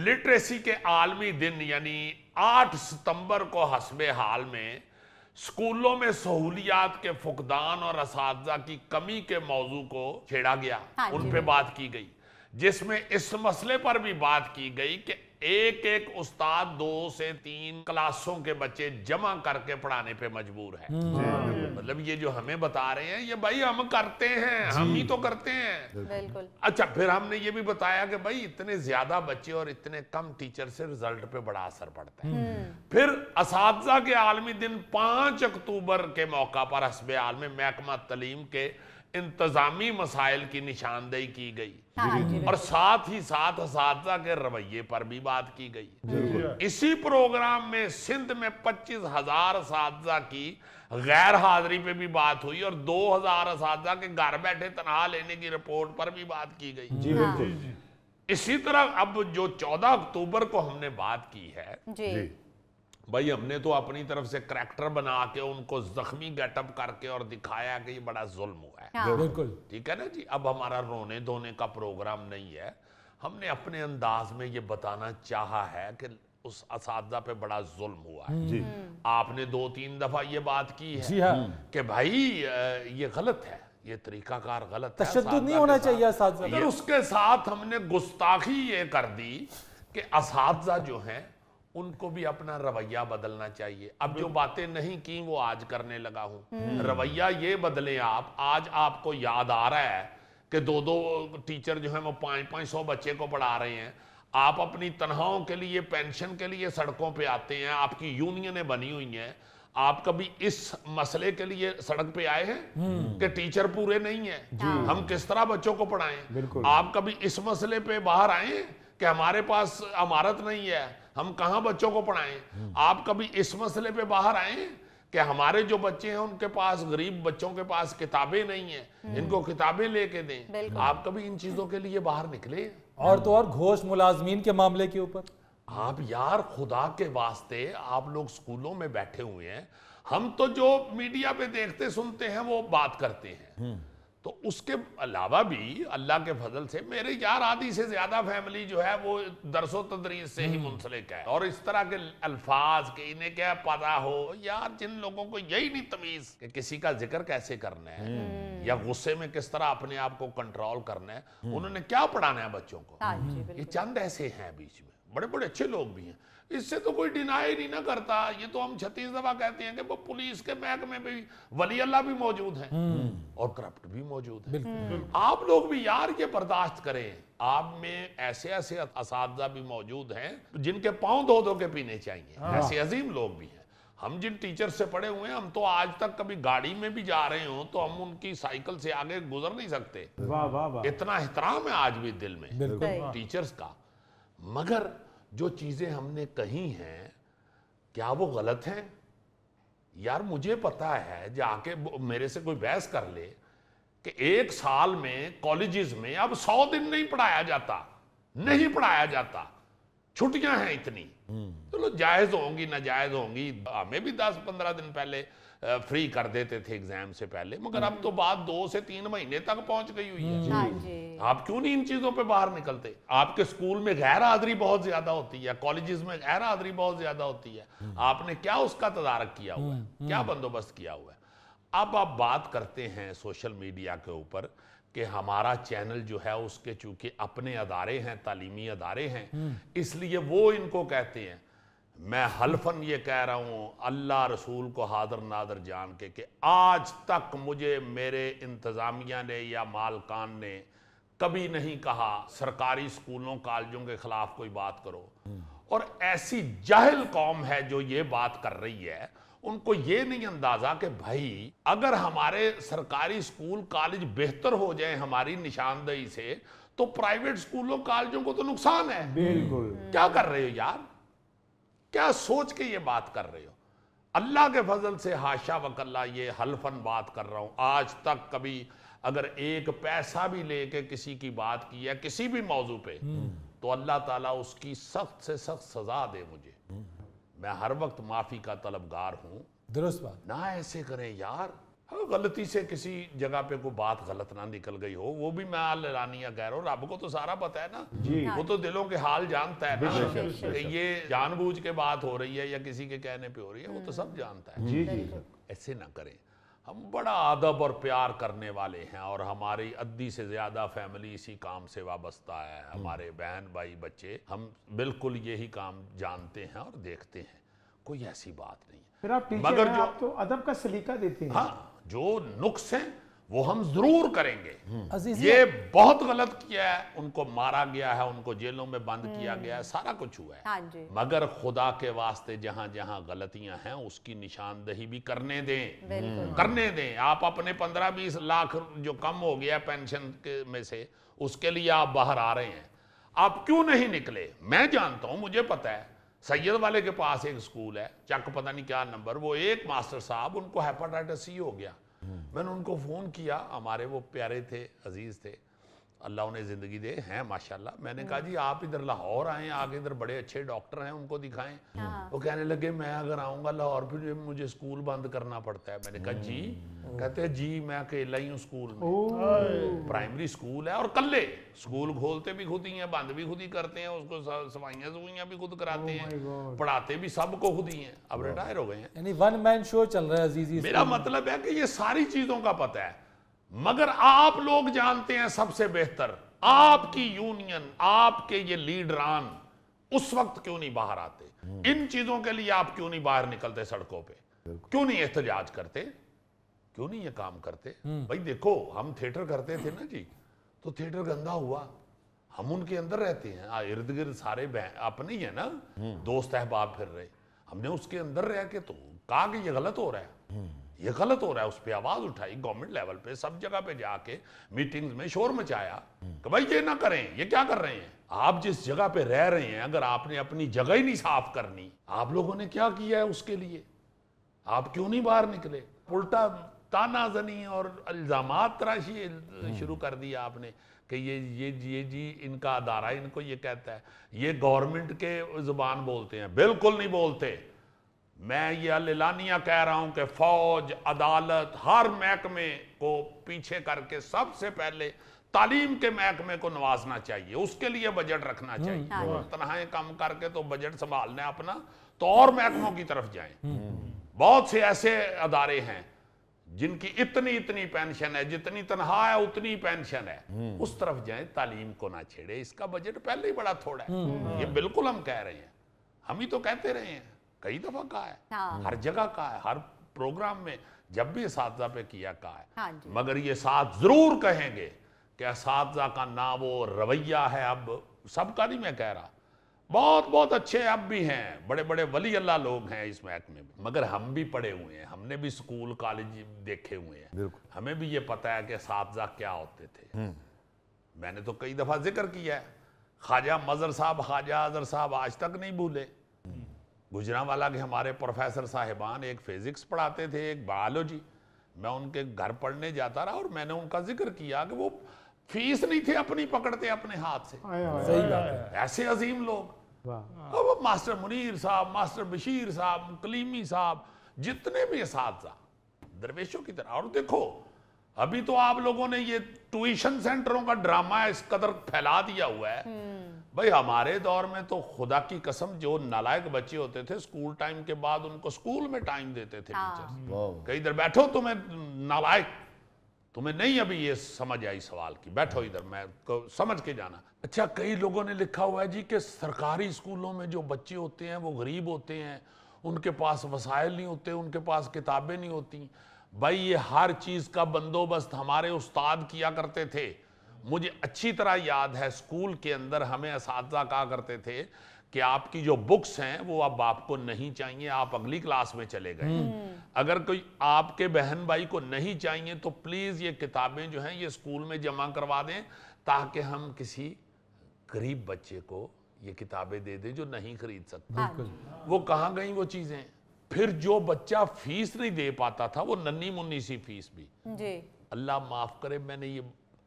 लिटरेसी के आलमी दिन यानी 8 सितंबर को हस्बे हाल में स्कूलों में सहूलियात के फुकदान और असातिज़ा की कमी के मौजू को छेड़ा गया। उन पे बात की गई, जिसमें इस मसले पर भी बात की गई कि एक एक उस्ताद 2 से 3 क्लासों के बच्चे जमा करके पढ़ाने पे मजबूर है। मतलब ये जो हमें बता रहे हैं ये भाई हम करते हैं, हम ही तो करते हैं। बिल्कुल। अच्छा, फिर हमने ये भी बताया कि भाई इतने ज्यादा बच्चे और इतने कम टीचर से रिजल्ट पे बड़ा असर पड़ता है। फिर असातिज़ा के आलमी दिन 5 अक्टूबर के मौका पर हस्बे हाल में महकमा तालीम के इंतजामी मसाइल की निशानदेही की गई और साथ ही साथ असातिज़ा के रवैये पर भी बात की गई। इसी प्रोग्राम में सिंध में 25,000 असातिज़ा की गैर हाजिरी पे भी बात हुई और 2,000 असातिज़ा के घर बैठे तनख्वाह लेने की रिपोर्ट पर भी बात की गई। इसी तरह अब जो 14 अक्टूबर को हमने बात की है भाई, हमने तो अपनी तरफ से करैक्टर बना के उनको जख्मी गेटअप करके और दिखाया कि ये बड़ा जुल्म हुआ है। बिल्कुल ठीक है ना जी। अब हमारा रोने धोने का प्रोग्राम नहीं है, हमने अपने अंदाज में ये बताना चाहा है कि उस असातिज़ा पे बड़ा जुल्म हुआ है। जी। आपने 2-3 दफा ये बात की है कि भाई ये गलत है, ये तरीकाकार गलत है, तशद्दुद नहीं होना चाहिए असातिज़ा। फिर उसके साथ हमने गुस्ताखी ये कर दी कि असातिज़ा जो हैं उनको भी अपना रवैया बदलना चाहिए। अब जो बातें नहीं की वो आज करने लगा हूं। रवैया ये बदले आप। आज आपको याद आ रहा है कि 2-2 टीचर जो है वो 500 बच्चे को पढ़ा रहे हैं। आप अपनी तनख्वाहों के लिए, पेंशन के लिए सड़कों पे आते हैं, आपकी यूनियनें बनी हुई हैं। आप कभी इस मसले के लिए सड़क पे आए हैं कि टीचर पूरे नहीं है, हम किस तरह बच्चों को पढ़ाएं? आप कभी इस मसले पे बाहर आए कि हमारे पास इमारत नहीं है, हम कहां बच्चों को पढ़ाएं? आप कभी इस मसले पे बाहर आए कि हमारे जो बच्चे हैं उनके पास, गरीब बच्चों के पास किताबें नहीं है, इनको किताबें लेके दें? आप कभी इन चीजों के लिए बाहर निकले? और तो और घोष मुलाजमीन के मामले के ऊपर आप यार खुदा के वास्ते, आप लोग स्कूलों में बैठे हुए हैं, हम तो जो मीडिया पे देखते सुनते हैं वो बात करते हैं। तो उसके अलावा भी अल्लाह के फजल से मेरे यार आधी से ज्यादा फैमिली जो है वो दरसो तदरीस से ही मुंसलिक है, और इस तरह के अल्फाज के इन्हें क्या पता हो यार, जिन लोगों को यही नहीं तमीज कि किसी का जिक्र कैसे करना है या गुस्से में किस तरह अपने आप को कंट्रोल करना है, उन्होंने क्या पढ़ाना है बच्चों को। ये चंद ऐसे हैं बीच में, बड़े बड़े अच्छे लोग भी हैं, इससे तो कोई डिनाई नहीं ना करता। ये तो हम 36 दफा कहते हैं कि वो पुलिस के महकमे में भी वली अल्लाह भी मौजूद हैं और करप्ट भी मौजूद है। आप लोग भी यार ये बर्दाश्त करें, आप में ऐसे ऐसे असातिज़ा भी मौजूद हैं जिनके पांव धो धो के पीने चाहिए, ऐसे अजीम लोग भी हैं। हम जिन टीचर से पढ़े हुए हैं, हम तो आज तक कभी गाड़ी में भी जा रहे हो तो हम उनकी साइकिल से आगे गुजर नहीं सकते। वाह वाह वाह, इतना एहतराम है आज भी दिल में टीचर्स का। मगर जो चीजें हमने कही हैं क्या वो गलत हैं? यार मुझे पता है, जाके मेरे से कोई बहस कर ले कि एक साल में कॉलेजेस में अब 100 दिन नहीं पढ़ाया जाता, नहीं पढ़ाया जाता, छुट्टियां हैं इतनी। चलो जायज होंगी नाजायज होंगी, हमें भी 10-15 दिन पहले फ्री कर देते थे एग्जाम से पहले, मगर अब तो बात 2 से 3 महीने तक पहुंच गई हुई है। आप क्यों नहीं इन चीजों पे बाहर निकलते? आपके स्कूल में गैर हाजिरी बहुत ज्यादा होती है, कॉलेजेस में गैर हाजिरी बहुत ज्यादा होती है, आपने क्या उसका तदारक किया हुआ है, क्या बंदोबस्त किया हुआ है? अब आप बात करते हैं सोशल मीडिया के ऊपर कि हमारा चैनल जो है उसके चूंकि अपने अदारे हैं, तालीमी अदारे हैं, इसलिए वो इनको कहते हैं। मैं हल्फन ये कह रहा हूं अल्लाह रसूल को हाजिर नादर जान के कि आज तक मुझे मेरे इंतजामिया ने या मालकान ने कभी नहीं कहा सरकारी स्कूलों कॉलेजों के खिलाफ कोई बात करो। और ऐसी जाहिल कौम है जो ये बात कर रही है, उनको ये नहीं अंदाजा कि भाई अगर हमारे सरकारी स्कूल कॉलेज बेहतर हो जाए हमारी निशानदेही से, तो प्राइवेट स्कूलों कॉलेजों को तो नुकसान है। बिल्कुल। क्या कर रहे हो यार, क्या सोच के ये बात कर रहे हो? अल्लाह के फजल से हाशा वकल्ला ये हल्फन बात कर रहा हूं, आज तक कभी अगर एक पैसा भी लेके किसी की बात की है किसी भी मौजू पे, तो अल्लाह ताला उसकी सख्त से सख्त सजा दे मुझे। मैं हर वक्त माफी का तलबगार हूं। दुरुस्त बात। ना ऐसे करें यार, गलती से किसी जगह पे कोई बात गलत ना निकल गई हो, वो भी मैं अल्लानिया कह रहा हूँ, रब को तो सारा पता है ना, वो तो दिलों के हाल जानता है ना कि ये जानबूझ के बात हो रही है या किसी के कहने पे हो रही है, वो तो सब जानता है। जी जी, ऐसे ना करें। हम बड़ा अदब और प्यार करने वाले हैं और हमारी अद्दी से ज्यादा फैमिली इसी काम से वाबस्ता है, हमारे बहन भाई बच्चे, हम बिल्कुल यही काम जानते हैं और देखते हैं, कोई ऐसी बात नहीं है। फिर आप टीचर मगर हैं, जो आप तो अदब का सलीका देते हैं। हाँ, जो नुक्स हैं वो हम जरूर करेंगे। अजीज ये बहुत गलत किया है, उनको मारा गया है, उनको जेलों में बंद किया गया है, सारा कुछ हुआ है। हाँ जी। मगर खुदा के वास्ते जहां जहां गलतियां हैं उसकी निशानदही भी करने दें, करने दें। आप अपने 15-20 लाख जो कम हो गया पेंशन के में से, उसके लिए आप बाहर आ रहे हैं, आप क्यों नहीं निकले? मैं जानता हूं, मुझे पता है, सैयद वाले के पास एक स्कूल है, चक पता नहीं क्या नंबर, वो एक मास्टर साहब उनको हेपेटाइटिस सी हो गया। मैंने उनको फ़ोन किया, हमारे वो प्यारे थे, अजीज़ थे, अल्लाह उन्हें ज़िंदगी दे, हैं माशाल्लाह। मैंने कहा जी आप इधर लाहौर आएँ, आगे इधर बड़े अच्छे डॉक्टर हैं, उनको दिखाएं। वो कहने लगे मैं अगर आऊँगा लाहौर फिर मुझे स्कूल बंद करना पड़ता है। मैंने कहा जी? कहते हैं जी मैं अकेला ही हूँ स्कूल में, प्राइमरी स्कूल है और कल्ले स्कूल खोलते भी खुद ही हैं, बंद भी खुद ही करते हैं, उसको सफाइयाँ सफाइयाँ भी खुद कराते हैं, पढ़ाते भी सबको खुद ही हैं। अब रिटायर हो गए हैं, यानी वन मैन शो चल रहा है अजीजी। मेरा मतलब है कि ये सारी चीजों का पता है, मगर आप लोग जानते हैं सबसे बेहतर, आपकी यूनियन, आपके ये लीडरान उस वक्त क्यों नहीं बाहर आते? इन चीजों के लिए आप क्यों नहीं बाहर निकलते सड़कों पे? क्यों नहीं एहतजाज करते? क्यों नहीं ये काम करते? भाई देखो, हम थिएटर करते थे ना जी, तो थिएटर गंदा हुआ, हम उनके अंदर रहते हैं, इर्द गिर्द सारे अपने ही है ना, दोस्त अहबाब फिर रहे, हमने उसके अंदर रह के तो कहा कि ये गलत हो रहा है, ये गलत हो रहा है, उस पर आवाज उठाई, गवर्नमेंट लेवल पे सब जगह पे जाके मीटिंग्स में शोर मचाया कि भाई ये ना करें, ये क्या कर रहे हैं आप? जिस जगह पे रह रहे हैं, अगर आपने अपनी जगह ही नहीं साफ करनी, आप लोगों ने क्या किया है उसके लिए? आप क्यों नहीं बाहर निकले? उल्टा तानाजनी और इल्जामात तराशी शुरू कर दिया आपने कि ये जी इनका अदारा इनको ये कहता है, ये गवर्नमेंट के जुबान बोलते हैं। बिल्कुल नहीं बोलते, मैं ये अल्लानिया कह रहा हूं कि फौज, अदालत, हर महकमे को पीछे करके सबसे पहले तालीम के महकमे को नवाजना चाहिए, उसके लिए बजट रखना चाहिए। तनहाएं कम करके तो बजट संभालना है अपना, तो और महकमों की तरफ जाएं। बहुत से ऐसे अदारे हैं जिनकी इतनी इतनी पेंशन है, जितनी तनख्वाह है उतनी पेंशन है, उस तरफ जाएं, तालीम को ना छेड़े। इसका बजट पहले ही बड़ा थोड़ा है, ये बिल्कुल हम कह रहे हैं, हम ही तो कहते रहे हैं, कई दफा कहा है, हर जगह कहा है, हर प्रोग्राम में जब भी असातिज़ा पे किया कहा है। मगर ये साथ जरूर कहेंगे कि असातिज़ा का ना वो रवैया है, अब सबका नहीं मैं कह रहा, बहुत बहुत अच्छे अब भी हैं, बड़े बड़े वली अल्लाह लोग हैं इस महकमे में, मगर हम भी पढ़े हुए हैं, हमने भी स्कूल कॉलेज देखे हुए हैं, हमें भी ये पता है कि असातिज़ा क्या होते थे। मैंने तो कई दफ़ा जिक्र किया है, ख्वाजा मजहर साहब, ख्वाजा अजहर साहब आज तक नहीं भूले। गुजरांवाला के हमारे प्रोफेसर साहिबान एक फिजिक्स पढ़ाते थे, एक बायोलॉजी, मैं उनके घर पढ़ने जाता रहा और मैंने उनका जिक्र किया कि वो फीस नहीं थे अपनी पकड़ते अपने हाथ से। सही बात है। ऐसे अजीम लोग, अब मास्टर मुनीर साहब, मास्टर बशीर साहब, कलीमी साहब, जितने भी असातिज़ा दरवेशों की तरह। और देखो अभी तो आप लोगों ने ये ट्यूशन सेंटरों का ड्रामा इस कदर फैला दिया हुआ है। भाई हमारे दौर में तो खुदा की कसम जो नालायक बच्चे होते थे स्कूल टाइम के बाद उनको स्कूल में टाइम देते थे टीचर्स, कहीं इधर बैठो, तुम्हें नालायक, तुम्हें नहीं अभी ये समझ आई सवाल की, बैठो इधर, मैं समझ के जाना। अच्छा, कई लोगों ने लिखा हुआ है जी कि सरकारी स्कूलों में जो बच्चे होते हैं वो गरीब होते हैं, उनके पास वसाइल नहीं होते, उनके पास किताबें नहीं होती। भाई ये हर चीज़ का बंदोबस्त हमारे उस्ताद किया करते थे। मुझे अच्छी तरह याद है स्कूल के अंदर हमें असातिज़ा कहा करते थे कि आपकी जो बुक्स हैं वो अब आपको नहीं चाहिए, आप अगली क्लास में चले गए। अगर कोई आपके बहन भाई को नहीं चाहिए तो प्लीज़ ये किताबें जो हैं ये स्कूल में जमा करवा दें, ताकि हम किसी गरीब बच्चे को ये किताबें दे दें जो नहीं खरीद सकते। वो कहाँ गई वो चीज़ें? फिर जो बच्चा फीस नहीं दे पाता था, वो नन्ही मुन्नी सी फीस भी, अल्लाह माफ़ करे, मैंने ये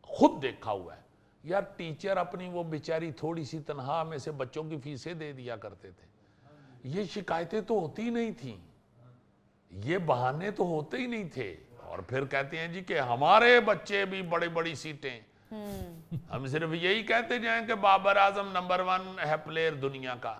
खुद देखा हुआ है यार, टीचर अपनी वो बेचारी थोड़ी सी तनख्वाह में से बच्चों की फीसें दे दिया करते थे। ये शिकायतें तो होती ही नहीं थी, ये बहाने तो होते ही नहीं थे। और फिर कहते हैं जी कि हमारे बच्चे भी बड़ी बड़ी सीटें, हम सिर्फ यही कहते जाएं कि बाबर आजम नंबर 1 है प्लेयर दुनिया का।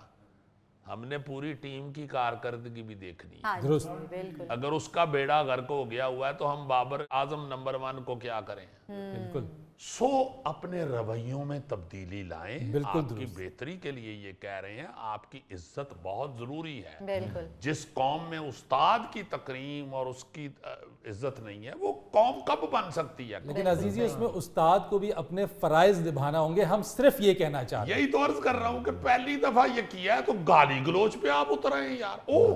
हमने पूरी टीम की कारकर्दगी भी देखनी है। अगर उसका बेड़ा गर्क हो गया हुआ है तो हम बाबर आजम नंबर 1 को क्या करें? बिल्कुल। सो अपने रवैयों में तब्दीली लाएं, बिल्कुल आपकी बेहतरी के लिए ये कह रहे हैं, आपकी इज्जत बहुत जरूरी है। बिल्कुल। जिस कौम में उस्ताद की तकरीम और उसकी इज्जत नहीं है वो कौम कब बन सकती है? लेकिन अजीजी उसमें उस्ताद को भी अपने फराइज निभाना होंगे, हम सिर्फ ये कहना चाहते हैं। यही तो अर्ज कर रहा हूं कि पहली दफा ये किया है तो गाली गलोच पे आप उतर आए यार। ओह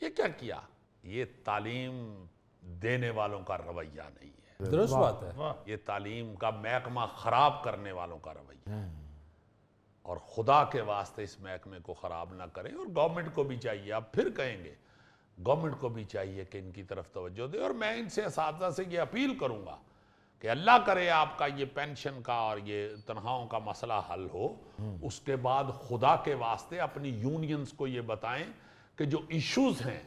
ये क्या किया? ये तालीम देने वालों का रवैया नहीं है। दुरुस्त बात है। ये तालीम का महकमा खराब करने वालों का रवैया है। और खुदा के वास्ते इस महकमे को खराब ना करें। और गवर्नमेंट को भी चाहिए, आप फिर कहेंगे, गवर्नमेंट को भी चाहिए कि इनकी तरफ तवज्जो दे। और मैं इनसे असातिज़ा से ये अपील करूंगा कि अल्लाह करे आपका ये पेंशन का और ये तनख्वाहों का मसला हल हो, उसके बाद खुदा के वास्ते अपनी यूनियंस को ये बताएं कि जो इश्यूज हैं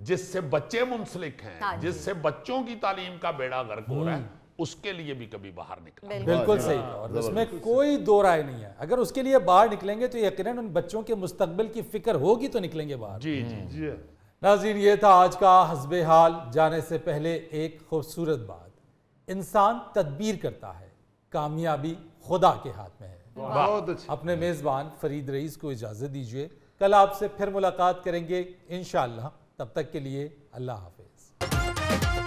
जिससे बच्चे मुंसलिक हैं, जिससे बच्चों की तालीम का बेड़ा गर्क हो रहा है, उसके लिए भी कभी बाहर निकले। बिल्कुल सही, और उसमें कोई दो राय नहीं है। अगर उसके लिए बाहर निकलेंगे तो यकीनन उन बच्चों के मुस्तकबिल की फिक्र होगी तो निकलेंगे बाहर। जी जी जी। नाज़रीन, ये था आज का हस्बे हाल। जाने से पहले एक खूबसूरत बात, इंसान तदबीर करता है, कामयाबी खुदा के हाथ में है। बहुत अच्छा। अपने मेज़बान फरीद रईस को इजाज़त दीजिए, कल आपसे फिर मुलाकात करेंगे इंशाअल्लाह। तब तक के लिए अल्लाह हाफिज़।